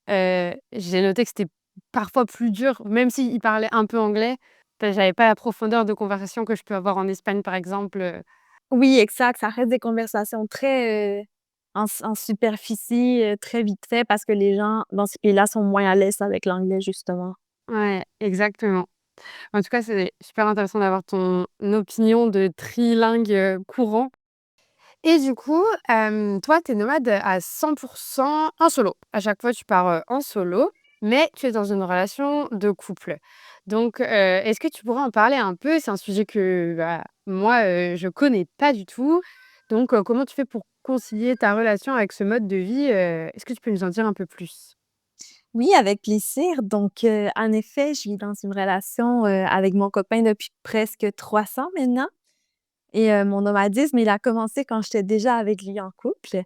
Speaker 1: j'ai noté que c'était parfois plus dur, même s'ils parlaient un peu anglais, j'avais pas la profondeur de conversation que je peux avoir en Espagne par exemple.
Speaker 2: Oui, exact, ça reste des conversations très, en superficie, très vite fait parce que les gens dans ces pays-là sont moins à l'aise avec l'anglais, justement.
Speaker 1: Ouais, exactement. En tout cas, c'est super intéressant d'avoir ton opinion de trilingue, courant. Et du coup, toi, tu es nomade à 100 en solo. À chaque fois, tu pars, en solo, mais tu es dans une relation de couple. Donc, est-ce que tu pourrais en parler un peu? C'est un sujet que, bah, moi, je connais pas du tout. Donc, comment tu fais pour concilier ta relation avec ce mode de vie? Est-ce que tu peux nous en dire un peu plus?
Speaker 2: Oui, avec plaisir. Donc, en effet, je vis dans une relation, avec mon copain depuis presque 3 ans maintenant et mon nomadisme, il a commencé quand j'étais déjà avec lui en couple.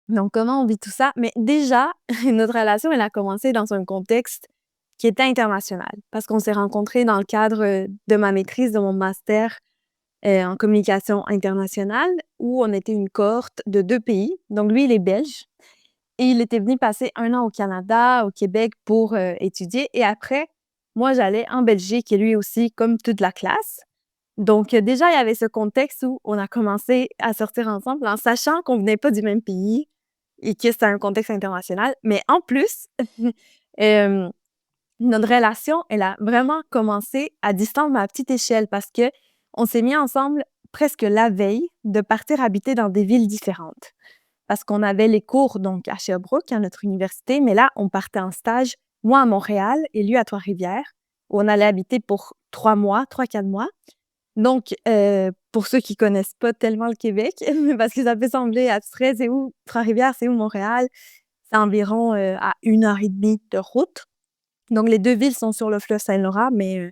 Speaker 2: Donc, comment on vit tout ça? Mais déjà, notre relation, elle a commencé dans un contexte qui était international parce qu'on s'est rencontrés dans le cadre, de ma maîtrise de mon master, en communication internationale où on était une cohorte de 2 pays. Donc lui, il est belge et il était venu passer 1 an au Canada, au Québec pour, étudier et après, moi, j'allais en Belgique et lui aussi, comme toute la classe. Donc, déjà, il y avait ce contexte où on a commencé à sortir ensemble en sachant qu'on venait pas du même pays et que c'était un contexte international. Mais en plus, hem, notre relation, elle a vraiment commencé à distance, mais à petite échelle parce que on s'est mis ensemble presque la veille de partir habiter dans des villes différentes. Parce qu'on avait les cours donc à Sherbrooke, à notre université, mais là, on partait en stage, moi à Montréal et lui à Trois-Rivières, où on allait habiter pour 3 mois, 3-4 mois. Donc, pour ceux qui connaissent pas tellement le Québec, parce que ça peut sembler abstrait, c'est où Trois-Rivières, c'est où Montréal? C'est environ, à 1 heure et demie de route. Donc les 2 villes sont sur le fleuve Saint-Laurent, mais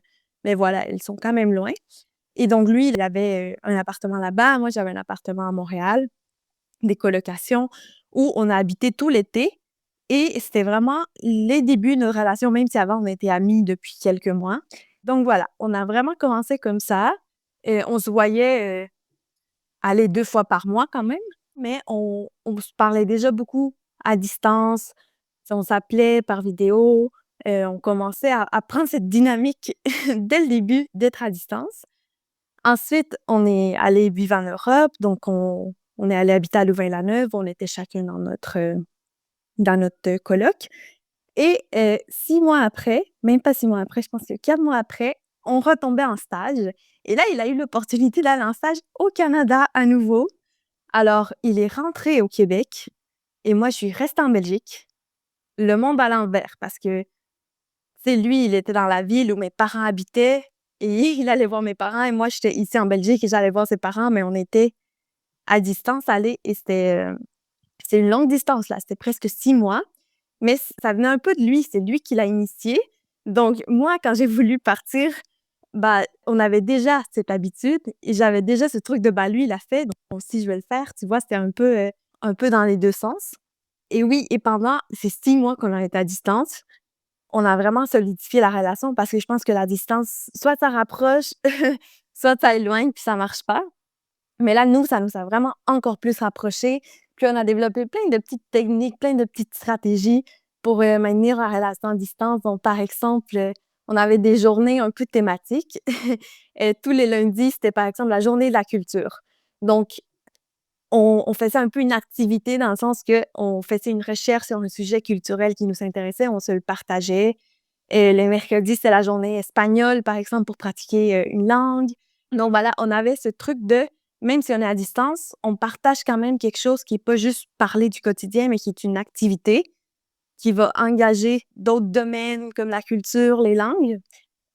Speaker 2: voilà, elles sont quand même loin et donc lui, il avait, un appartement là-bas, moi j'avais un appartement à Montréal, des colocations où on a habité tout l'été et c'était vraiment les débuts de notre relation, même si avant on était amis depuis quelques mois. Donc voilà, on a vraiment commencé comme ça, on se voyait, allez 2 fois par mois quand même, mais on se parlait déjà beaucoup à distance. On s'appelait par vidéo, on commençait à prendre cette dynamique dès le début d'être à distance. Ensuite, on est allé vivre en Europe, donc on est allé habiter à Louvain-la-Neuve, on était chacun dans notre coloc et 6 mois après, même pas 6 mois après, je pense que 4 mois après, on retombait en stage et là, il a eu l'opportunité d'aller en stage au Canada à nouveau. Alors, il est rentré au Québec et moi, je suis restée en Belgique. Le monde à l'envers parce que, tu sais, lui, il était dans la ville où mes parents habitaient et il allait voir mes parents et moi, j'étais ici en Belgique et j'allais voir ses parents, mais on était à distance, aller et c'était une longue distance, là. C'était presque 6 mois, mais ça venait un peu de lui. C'est lui qui l'a initié. Donc moi, quand j'ai voulu partir, bah, on avait déjà cette habitude et j'avais déjà ce truc de, bah, lui, il l'a fait, donc si je vais le faire, tu vois? C'était un peu dans les 2 sens et oui et pendant ces 6 mois qu'on a été à distance, on a vraiment solidifié la relation parce que je pense que la distance, soit ça rapproche, soit ça éloigne, puis ça marche pas. Mais là, nous, ça nous a vraiment encore plus rapprochés. Puis on a développé plein de petites techniques, plein de petites stratégies pour, maintenir la relation à distance. Donc, par exemple, on avait des journées un peu thématiques. Tous les lundis, c'était par exemple la journée de la culture. Donc, on faisait un peu une activité dans le sens qu'on faisait une recherche sur un sujet culturel qui nous intéressait, on se le partageait. Le mercredi, c'est la journée espagnole, par exemple, pour pratiquer, une langue. Donc voilà, on avait ce truc de, même si on est à distance, on partage quand même quelque chose qui est pas juste parler du quotidien, mais qui est une activité qui va engager d'autres domaines comme la culture, les langues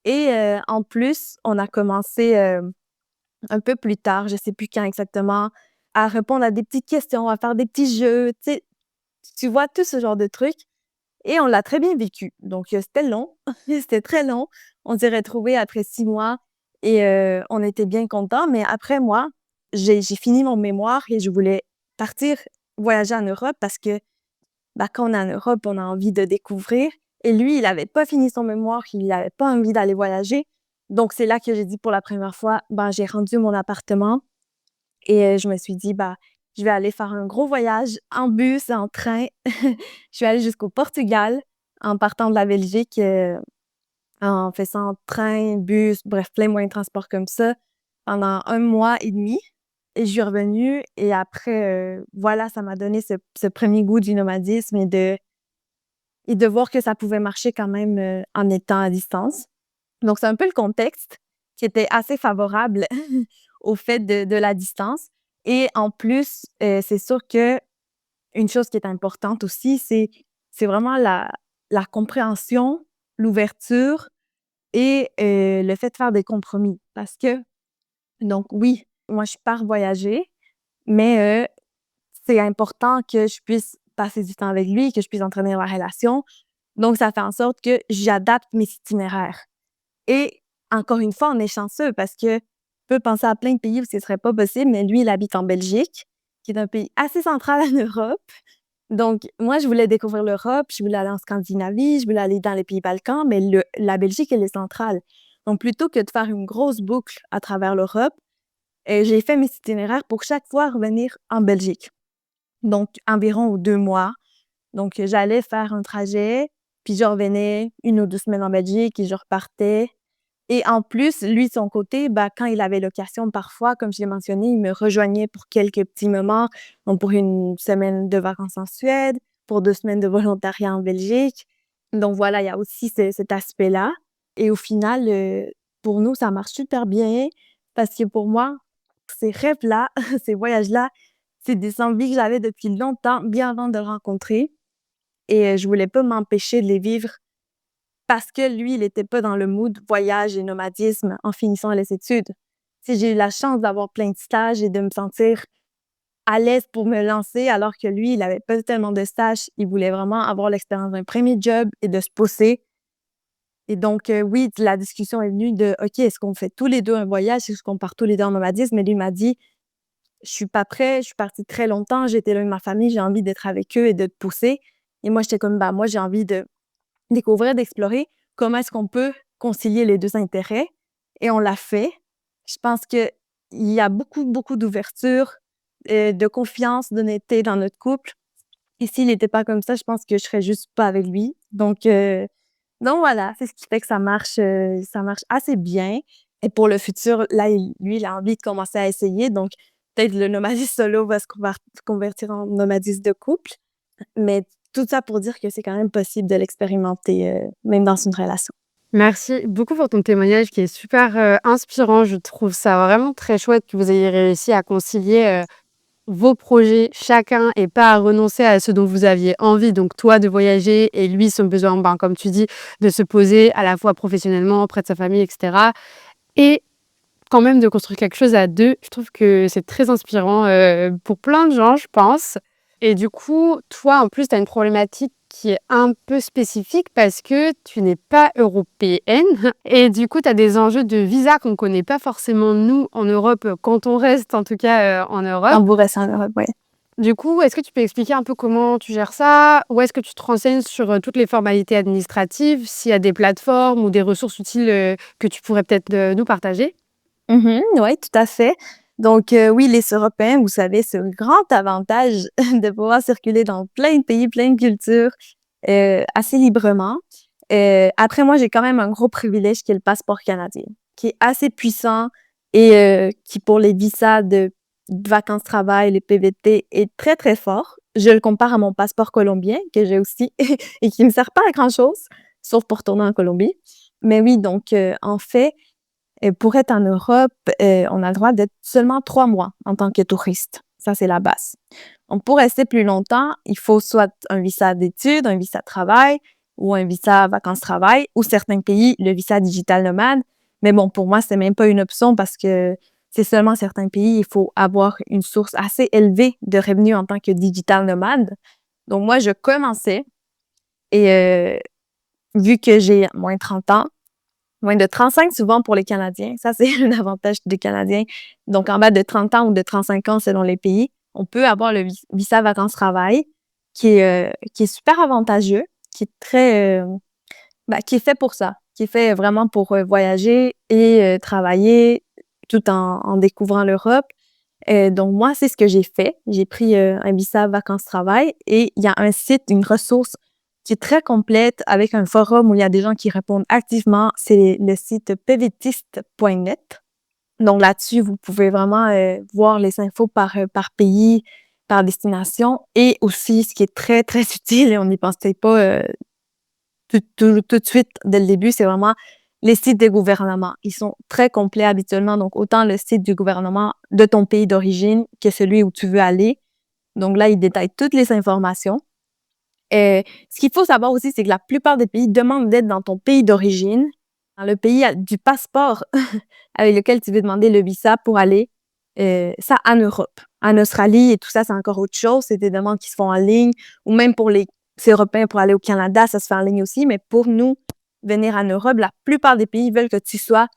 Speaker 2: et en plus, on a commencé, un peu plus tard, je sais plus quand exactement, à répondre à des petites questions, à faire des petits jeux, tu sais? Tu vois, tout ce genre de trucs et on l'a très bien vécu. Donc, c'était long, c'était très long. On s'est retrouvés après 6 mois et on était bien contents. Mais après moi, j'ai fini mon mémoire et je voulais partir voyager en Europe parce que, bah, quand on est en Europe, on a envie de découvrir et lui, il avait pas fini son mémoire, il avait pas envie d'aller voyager. Donc c'est là que j'ai dit pour la première fois, ben, j'ai rendu mon appartement et je me suis dit: «Bah, je vais aller faire un gros voyage en bus, en train». Je suis allée jusqu'au Portugal en partant de la Belgique, en faisant train, bus, bref, plein de moyens de transport comme ça pendant 1 mois et demi et je suis revenue et après, voilà, ça m'a donné ce 1er goût du nomadisme et de voir que ça pouvait marcher quand même, en étant à distance. Donc c'est un peu le contexte qui était assez favorable au fait de la distance et en plus, c'est sûr que une chose qui est importante aussi, c'est vraiment la compréhension, l'ouverture et le fait de faire des compromis. Parce que donc oui, moi je pars voyager, mais c'est important que je puisse passer du temps avec lui, que je puisse entretenir la relation. Donc ça fait en sorte que j'adapte mes itinéraires et encore une fois, on est chanceux parce que je peux penser à plein de pays où ce serait pas possible, mais lui, il habite en Belgique, qui est un pays assez central en Europe. Donc moi, je voulais découvrir l'Europe, je voulais aller en Scandinavie, je voulais aller dans les pays Balkans, mais la Belgique, elle est centrale. Donc plutôt que de faire une grosse boucle à travers l'Europe, j'ai fait mes itinéraires pour chaque fois revenir en Belgique. Donc environ 2 mois. Donc j'allais faire un trajet, puis je revenais 1 ou 2 semaines en Belgique et je repartais. Et en plus, lui, de son côté, bah, quand il avait l'occasion, parfois, comme je l'ai mentionné, il me rejoignait pour quelques petits moments, donc pour 1 semaine de vacances en Suède, pour 2 semaines de volontariat en Belgique. Donc voilà, il y a aussi cet aspect-là. Et au final, pour nous, ça marche super bien parce que pour moi, ces rêves-là, ces voyages-là, c'est des envies que j'avais depuis longtemps, bien avant de le rencontrer. Et je voulais pas m'empêcher de les vivre parce que lui, il était pas dans le mood voyage et nomadisme en finissant les études. Tu sais, j'ai eu la chance d'avoir plein de stages et de me sentir à l'aise pour me lancer, alors que lui, il avait pas tellement de stages. Il voulait vraiment avoir l'expérience d'un premier job et de se pousser. Et donc, oui, la discussion est venue de: «OK, est-ce qu'on fait tous les 2 un voyage? Est-ce qu'on part tous les 2 en nomadisme?» Mais lui m'a dit: «Je suis pas prêt, je suis partie très longtemps, j'étais loin de ma famille, j'ai envie d'être avec eux et de te pousser». Et moi, j'étais comme: «Bah, moi, j'ai envie de découvrir, d'explorer comment est-ce qu'on peut concilier les 2 intérêts» et on l'a fait. Je pense qu'il y a beaucoup, beaucoup d'ouverture, de confiance, d'honnêteté dans notre couple et s'il était pas comme ça, je pense que je serais juste pas avec lui. Donc voilà, c'est ce qui fait que ça marche assez bien et pour le futur, là, il a envie de commencer à essayer donc peut-être le nomadisme solo va se convertir en nomadisme de couple. Mais tout ça pour dire que c'est quand même possible de l'expérimenter, même dans une relation.
Speaker 1: Merci beaucoup pour ton témoignage qui est super, inspirant. Je trouve ça vraiment très chouette que vous ayez réussi à concilier, vos projets chacun et pas à renoncer à ce dont vous aviez envie. Donc toi de voyager et lui son besoin, ben, comme tu dis, de se poser à la fois professionnellement, auprès de sa famille et cetera et quand même de construire quelque chose à 2. Je trouve que c'est très inspirant, pour plein de gens, je pense et du coup, toi, en plus, tu as une problématique qui est un peu spécifique parce que tu n'es pas européenne et du coup, tu as des enjeux de visa qu'on ne connaît pas forcément, nous, en Europe, quand on reste, en tout cas, en Europe.
Speaker 2: Quand vous restez en Europe, ouais.
Speaker 1: Du coup, est-ce que tu peux expliquer un peu comment tu gères ça? Ou est-ce que tu te renseignes sur, toutes les formalités administratives, s'il y a des plateformes ou des ressources utiles, que tu pourrais peut-être, nous partager?
Speaker 2: Ouais, tout à fait. Donc, oui, les Européens, vous savez, c'est un grand avantage de pouvoir circuler dans plein de pays, plein de cultures, assez librement. Après moi, j'ai quand même un gros privilège qui est le passeport canadien, qui est assez puissant et qui pour les visas de vacances-travail, les PVT, est très, très fort. Je le compare à mon passeport colombien que j'ai aussi et qui me sert pas à grand-chose, sauf pour tourner en Colombie. Mais oui, donc, en fait, pour être en Europe, on a le droit d'être seulement 3 mois en tant que touriste. Ça, c'est la base. Donc, pour rester plus longtemps, il faut soit un visa d'études, un visa de travail ou un visa vacances-travail ou certains pays, le visa digital nomade. Mais bon, pour moi, c'est même pas une option parce que c'est seulement certains pays, il faut avoir une source assez élevée de revenus en tant que digital nomade. Donc, moi, je commençais et vu que j'ai moins de 30 ans, moins de 35 souvent pour les Canadiens. Ça, c'est un avantage des Canadiens. Donc, en bas de 30 ans ou de 35 ans selon les pays, on peut avoir le visa vacances-travail qui est super avantageux, qui est très, qui est fait pour ça, qui est fait vraiment pour voyager et travailler tout en découvrant l'Europe. Donc, moi, c'est ce que j'ai fait. J'ai pris un visa vacances-travail et il y a un site, une ressource qui est très complète avec un forum où il y a des gens qui répondent activement. C'est le site pvtist.net. Donc là-dessus, vous pouvez vraiment, voir les infos par pays, par destination et aussi ce qui est très, très utile et on n'y pensait pas, tout de suite dès le début, c'est vraiment les sites des gouvernements. Ils sont très complets habituellement, donc autant le site du gouvernement de ton pays d'origine que celui où tu veux aller. Donc là, ils détaillent toutes les informations. Ce qu'il faut savoir aussi, c'est que la plupart des pays demandent d'être dans ton pays d'origine, dans le pays du passeport avec lequel tu veux demander le visa pour aller, ça en Europe. En Australie et tout ça, c'est encore autre chose. C'est des demandes qui se font en ligne ou même pour les Européens pour aller au Canada, ça se fait en ligne aussi. Mais pour nous, venir en Europe, la plupart des pays veulent que tu sois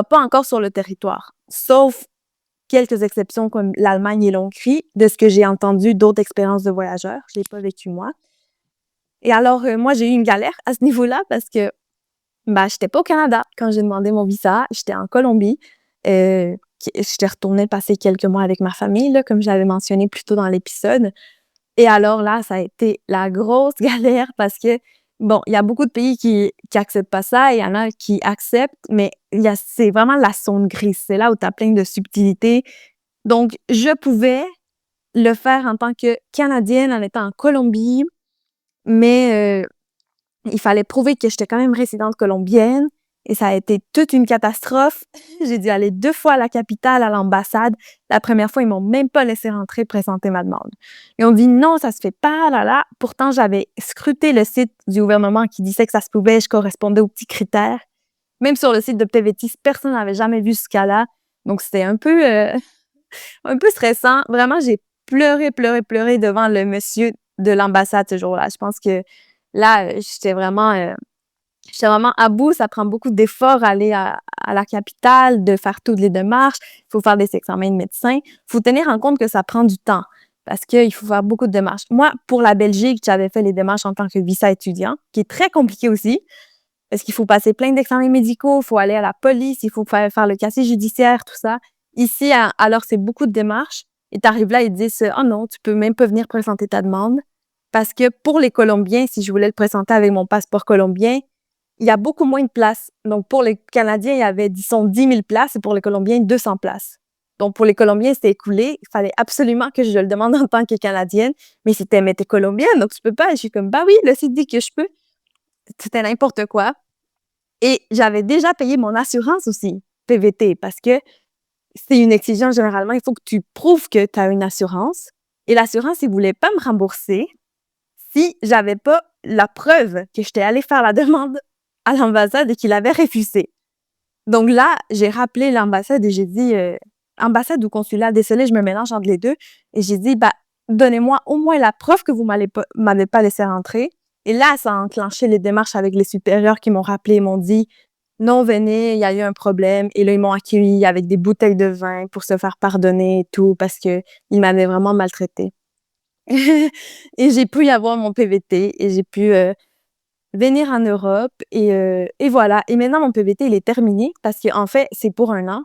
Speaker 2: pas encore sur le territoire. Sauf quelques exceptions comme l'Allemagne et l'Hongrie, de ce que j'ai entendu d'autres expériences de voyageurs. Je l'ai pas vécu moi. Et alors, moi, j'ai eu une galère à ce niveau-là parce que, bah, j'étais pas au Canada quand j'ai demandé mon visa. J'étais en Colombie. J'étais retournée passer quelques mois avec ma famille, là, comme je l'avais mentionné plus tôt dans l'épisode. Et alors là, ça a été la grosse galère parce que, bon, il y a beaucoup de pays qui acceptent pas ça et il y en a qui acceptent, mais c'est vraiment la zone grise. C'est là où tu as plein de subtilités. Donc, je pouvais le faire en tant que Canadienne en étant en Colombie, mais il fallait prouver que j'étais quand même résidente colombienne et ça a été toute une catastrophe. J'ai dû aller 2 fois à la capitale, à l'ambassade. La première fois, ils m'ont même pas laissé rentrer présenter ma demande. Ils ont dit: «Non, ça se fait pas, là, là». Pourtant, j'avais scruté le site du gouvernement qui disait que ça se pouvait, je correspondais aux petits critères. Même sur le site de PVTIS, personne n'avait jamais vu ce cas-là. Donc c'était un peu stressant. Vraiment, j'ai pleuré, pleuré, pleuré devant le monsieur de l'ambassade ce jour-là. Je pense que là, j'étais vraiment à bout. Ça prend beaucoup d'efforts aller à la capitale, de faire toutes les démarches. Il faut faire des examens de médecin. Il faut tenir en compte que ça prend du temps parce qu'il faut faire beaucoup de démarches. Moi, pour la Belgique, j'avais fait les démarches en tant que visa étudiant, qui est très compliqué aussi parce qu'il faut passer plein d'examens médicaux, il faut aller à la police, il faut faire le casier judiciaire, tout ça. Ici, alors, c'est beaucoup de démarches. Et tu arrives là, ils te disent: «Oh non, tu peux même pas venir présenter ta demande». Parce que pour les Colombiens, si je voulais le présenter avec mon passeport colombien, il y a beaucoup moins de places. Donc, pour les Canadiens, il y avait, disons, 10 000 places et pour les Colombiens, 200 places. Donc, pour les Colombiens, c'était écoulé. Il fallait absolument que je le demande en tant que Canadienne. Mais mais t'es Colombienne, donc tu peux pas. Et je suis comme: «Bah oui, le site dit que je peux». C'était n'importe quoi. Et j'avais déjà payé mon assurance aussi, PVT, parce que c'est une exigence généralement. Il faut que tu prouves que tu as une assurance. Et l'assurance, ils voulaient pas me rembourser si j'avais pas la preuve que j'étais allée faire la demande à l'ambassade et qu'ils l'avaient refusée. Donc là, j'ai rappelé l'ambassade et j'ai dit, ambassade ou consulat, désolée, je me mélange entre les deux. Et j'ai dit: «Bah, donnez-moi au moins la preuve que vous m'avez pas laissé rentrer». Et là, ça a enclenché les démarches avec les supérieurs qui m'ont rappelé et m'ont dit: «Non, venez, il y a eu un problème». Et là, ils m'ont accueilli avec des bouteilles de vin pour se faire pardonner et tout parce qu'ils m'avaient vraiment maltraitée. Et j'ai pu y avoir mon PVT et j'ai pu, venir en Europe et voilà. Et maintenant, mon PVT, il est terminé parce qu'en fait, c'est pour 1 an.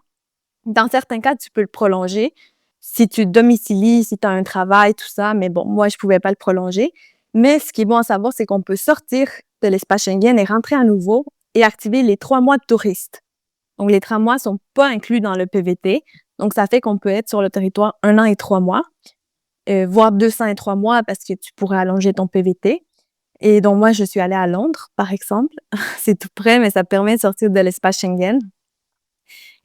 Speaker 2: Dans certains cas, tu peux le prolonger si tu te domicilies, si tu as un travail, tout ça. Mais bon, moi, je pouvais pas le prolonger. Mais ce qui est bon à savoir, c'est qu'on peut sortir de l'espace Schengen et rentrer à nouveau et activer les 3 mois de touriste. Donc, les 3 mois sont pas inclus dans le PVT. Donc, ça fait qu'on peut être sur le territoire 1 an et 3 mois, voire 200 et 3 mois parce que tu pourrais allonger ton PVT. Et donc, moi, je suis allée à Londres, par exemple. C'est tout près, mais ça permet de sortir de l'espace Schengen.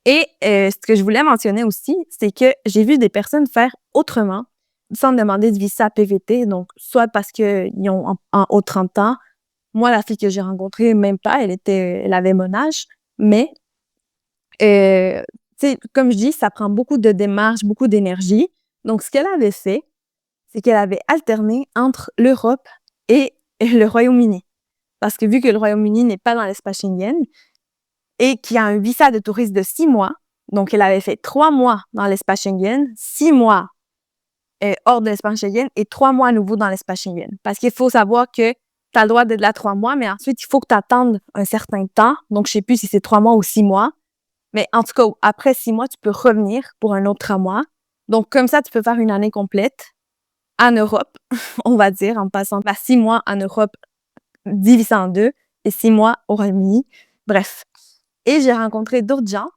Speaker 2: Et ce que je voulais mentionner aussi, c'est que j'ai vu des personnes faire autrement, sans demander de visa PVT. Donc, soit parce qu'ils ont en haut de 30 ans. Moi, la fille que j'ai rencontrée, même pas, elle avait mon âge. Mais, tu sais, comme je dis, ça prend beaucoup de démarches, beaucoup d'énergie. Donc, ce qu'elle avait fait, c'est qu'elle avait alterné entre l'Europe et le Royaume-Uni. Parce que vu que le Royaume-Uni n'est pas dans l'espace Schengen et qu'il y a un visa de touriste de 6 mois, donc elle avait fait 3 mois dans l'espace Schengen, 6 mois hors de l'espace Schengen et 3 mois à nouveau dans l'espace Schengen. Parce qu'il faut savoir que tu as le droit d'être là 3 mois, mais ensuite, il faut que tu attendes un certain temps. Donc, je sais plus si c'est 3 mois ou 6 mois. Mais en tout cas, après 6 mois, tu peux revenir pour un autre 3 mois. Donc, comme ça, tu peux faire une année complète en Europe, on va dire, en passant par 6 mois en Europe divisé en 2 et 6 mois au Royaume-Uni. Bref. Et j'ai rencontré d'autres gens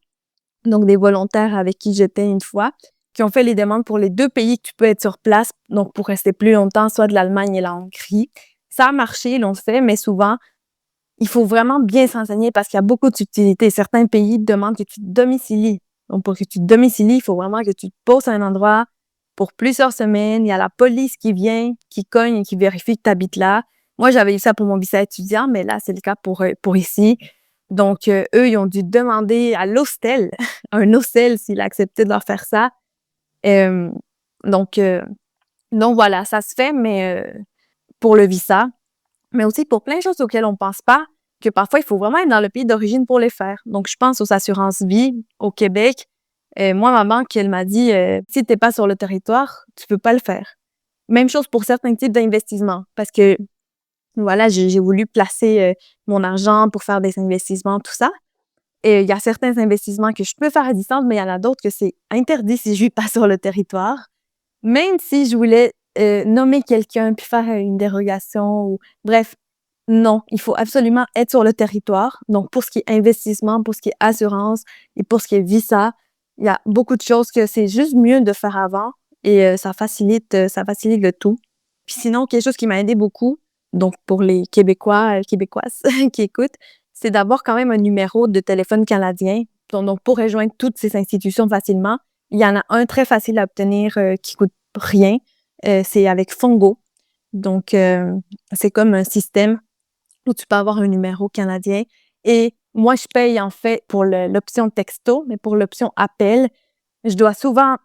Speaker 2: donc des volontaires avec qui j'étais une fois, qui ont fait les demandes pour les 2 pays que tu peux être sur place, donc pour rester plus longtemps, soit de l'Allemagne et la Hongrie. Ça a marché, ils l'ont fait, mais souvent, il faut vraiment bien s'enseigner parce qu'il y a beaucoup de subtilités. Certains pays demandent que tu te domicilies. Donc, pour que tu te domicilies, il faut vraiment que tu te poses à un endroit pour plusieurs semaines. Il y a la police qui vient, qui cogne et qui vérifie que tu habites là. Moi, j'avais eu ça pour mon visa étudiant, mais là, c'est le cas pour ici. Donc, eux, ils ont dû demander à l'hostel, un hostel, s'il acceptait de leur faire ça. Euh, donc, euh, donc, voilà, ça se fait, mais pour le visa, mais aussi pour plein de choses auxquelles on pense pas, que parfois, il faut vraiment être dans le pays d'origine pour les faire. Donc, je pense aux assurances vie au Québec. Moi, ma banque, elle m'a dit, si t'es pas sur le territoire, tu peux pas le faire. Même chose pour certains types d'investissements, parce que, voilà, j'ai voulu placer mon argent pour faire des investissements, tout ça. Et il y a certains investissements que je peux faire à distance, mais il y en a d'autres que c'est interdit si je vis pas sur le territoire. Même si je voulais nommer quelqu'un puis faire une dérogation ou bref, non, il faut absolument être sur le territoire. Donc, pour ce qui est investissement, pour ce qui est assurance et pour ce qui est visa, il y a beaucoup de choses que c'est juste mieux de faire avant et ça facilite le tout. Puis sinon, quelque chose qui m'a aidé beaucoup, donc pour les Québécois, Québécoises qui écoutent, c'est d'avoir quand même un numéro de téléphone canadien. Donc, pour rejoindre toutes ces institutions facilement, il y en a un très facile à obtenir qui coûte rien. C'est avec Fongo. Donc, c'est comme un système où tu peux avoir un numéro canadien. Et moi, je paye en fait pour l'option texto, mais pour l'option appel, je dois souvent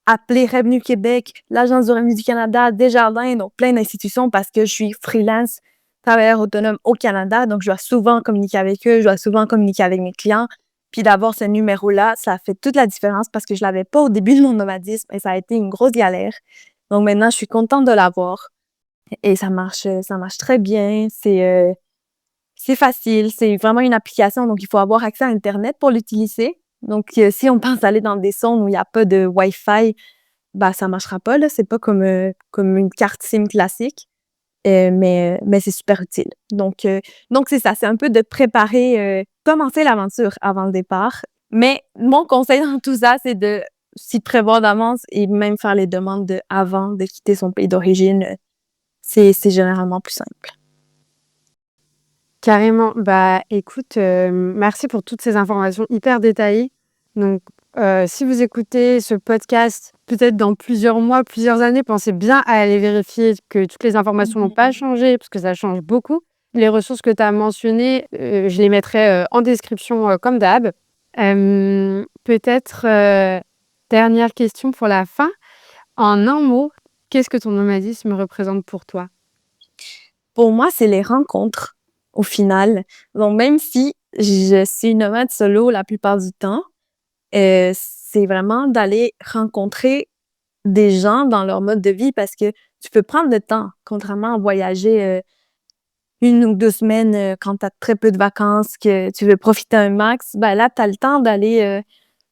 Speaker 2: appeler Revenu Québec, l'Agence du revenu du Canada, Desjardins, donc plein d'institutions parce que je suis freelance, travailleur autonome au Canada, donc je dois souvent communiquer avec eux, je dois souvent communiquer avec mes clients. Puis d'avoir ce numéro-là, ça fait toute la différence parce que je l'avais pas au début de mon nomadisme et ça a été une grosse galère. Donc maintenant, je suis contente de l'avoir et ça marche très bien. C'est facile, c'est vraiment une application, donc il faut avoir accès à Internet pour l'utiliser. Donc, si on pense aller dans des zones où il y a pas de Wi-Fi, bah, ça marchera pas, là. C'est pas comme une carte SIM classique, mais c'est super utile. Donc c'est ça, c'est un peu de préparer, commencer l'aventure avant le départ. Mais mon conseil dans tout ça, c'est de s'y prévoir d'avance et même faire les demandes avant de quitter son pays d'origine. C'est généralement plus simple.
Speaker 1: Carrément. Bah, écoute, merci pour toutes ces informations hyper détaillées. Donc, si vous écoutez ce podcast, peut-être dans plusieurs mois, plusieurs années, pensez bien à aller vérifier que toutes les informations n'ont pas changé, parce que ça change beaucoup. Les ressources que tu as mentionnées, je les mettrai, en description, comme d'hab. Peut-être, dernière question pour la fin. En un mot, qu'est-ce que ton nomadisme représente pour toi?
Speaker 2: Pour moi, c'est les rencontres, au final. Donc, même si je suis nomade solo la plupart du temps, c'est vraiment d'aller rencontrer des gens dans leur mode de vie parce que tu peux prendre le temps, contrairement à voyager 1 ou 2 semaines quand tu as très peu de vacances, que tu veux profiter un max. Ben là, tu as le temps d'aller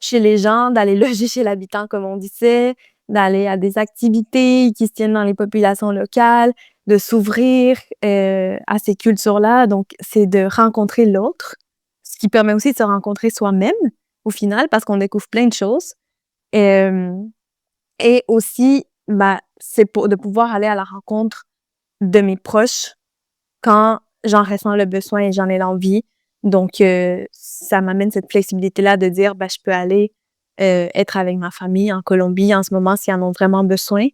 Speaker 2: chez les gens, d'aller loger chez l'habitant, comme on disait, d'aller à des activités qui se tiennent dans les populations locales, de s'ouvrir à ces cultures-là. Donc, c'est de rencontrer l'autre, ce qui permet aussi de se rencontrer soi-même, au final, parce qu'on découvre plein de choses. Euh, et aussi, bah, c'est de pouvoir aller à la rencontre de mes proches quand j'en ressens le besoin et j'en ai l'envie. Donc, ça m'amène cette flexibilité-là de dire, bah, je peux aller être avec ma famille en Colombie en ce moment s'ils en ont vraiment besoin.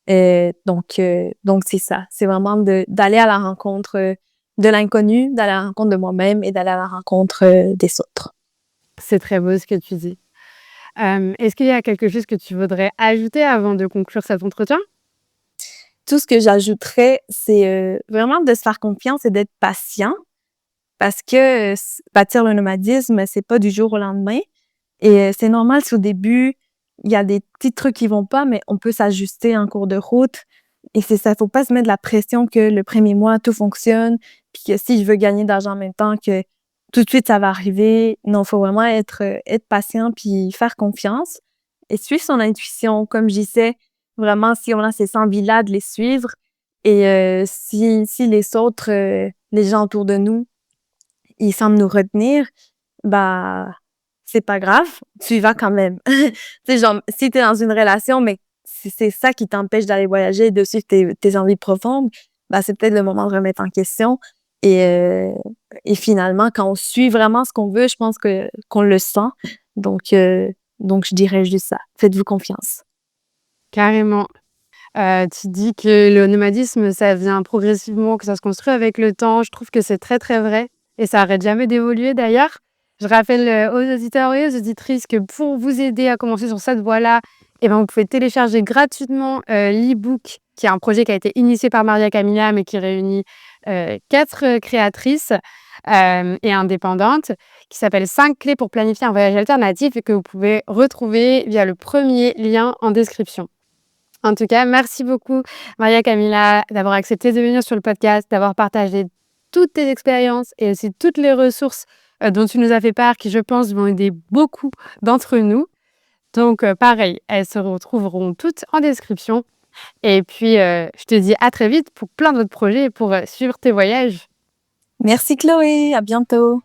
Speaker 2: Donc c'est ça. C'est vraiment d'aller à la rencontre de l'inconnu, d'aller à la rencontre de moi-même et d'aller à la rencontre des autres.
Speaker 1: C'est très beau ce que tu dis. Est-ce qu'il y a quelque chose que tu voudrais ajouter avant de conclure cet entretien?
Speaker 2: Tout ce que j'ajouterais, c'est vraiment de se faire confiance et d'être patient parce que bâtir le nomadisme, c'est pas du jour au lendemain. Et c'est normal si au début, il y a des petits trucs qui vont pas, mais on peut s'ajuster en cours de route. Et c'est ça, faut pas se mettre de la pression que le premier mois, tout fonctionne, puis que si je veux gagner d'argent en même temps, que tout de suite, ça va arriver. Non, faut vraiment être patient puis faire confiance et suivre son intuition. Comme je disais, vraiment, si on a ces envies-là, de les suivre. Et si les autres, les gens autour de nous, ils semblent nous retenir, bah, c'est pas grave, tu y vas quand même. Tu sais, genre, si t'es dans une relation, mais si c'est ça qui t'empêche d'aller voyager et de suivre tes envies profondes, bah, c'est peut-être le moment de remettre en question. Et, euh, et finalement, quand on suit vraiment ce qu'on veut, je pense qu'on le sent. Donc, euh, donc, je dirais juste ça. Faites-vous confiance.
Speaker 1: Carrément. Tu dis que le nomadisme, ça vient progressivement, que ça se construit avec le temps. Je trouve que c'est très, très vrai et ça arrête jamais d'évoluer d'ailleurs. Je rappelle, aux auditeurs et aux auditrices que pour vous aider à commencer sur cette voie-là, eh ben, vous pouvez télécharger gratuitement, l'e-book qui est un projet qui a été initié par Maria Camilla, mais qui réunit, 4, créatrices, et indépendantes, qui s'appelle «5 clés pour planifier un voyage alternatif» et que vous pouvez retrouver via le premier lien en description. En tout cas, merci beaucoup, Maria Camilla, d'avoir accepté de venir sur le podcast, d'avoir partagé toutes tes expériences et aussi toutes les ressources dont tu nous as fait part, qui, je pense, vont aider beaucoup d'entre nous. Donc, pareil, elles se retrouveront toutes en description. Et puis, je te dis à très vite pour plein d'autres projets et pour suivre tes voyages.
Speaker 2: Merci Chloé, à bientôt.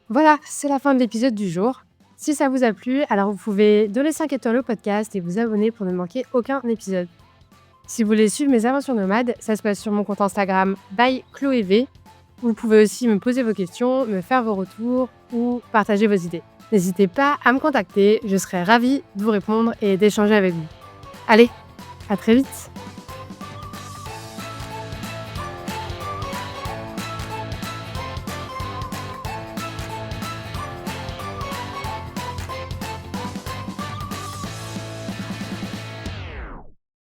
Speaker 1: Voilà, c'est la fin de l'épisode du jour. Si ça vous a plu, alors vous pouvez donner 5 étoiles au podcast et vous abonner pour ne manquer aucun épisode. Si vous voulez suivre mes aventures nomades, ça se passe sur mon compte Instagram by Chloé. Vous pouvez aussi me poser vos questions, me faire vos retours ou partager vos idées. N'hésitez pas à me contacter, je serai ravie de vous répondre et d'échanger avec vous. Allez, à très vite!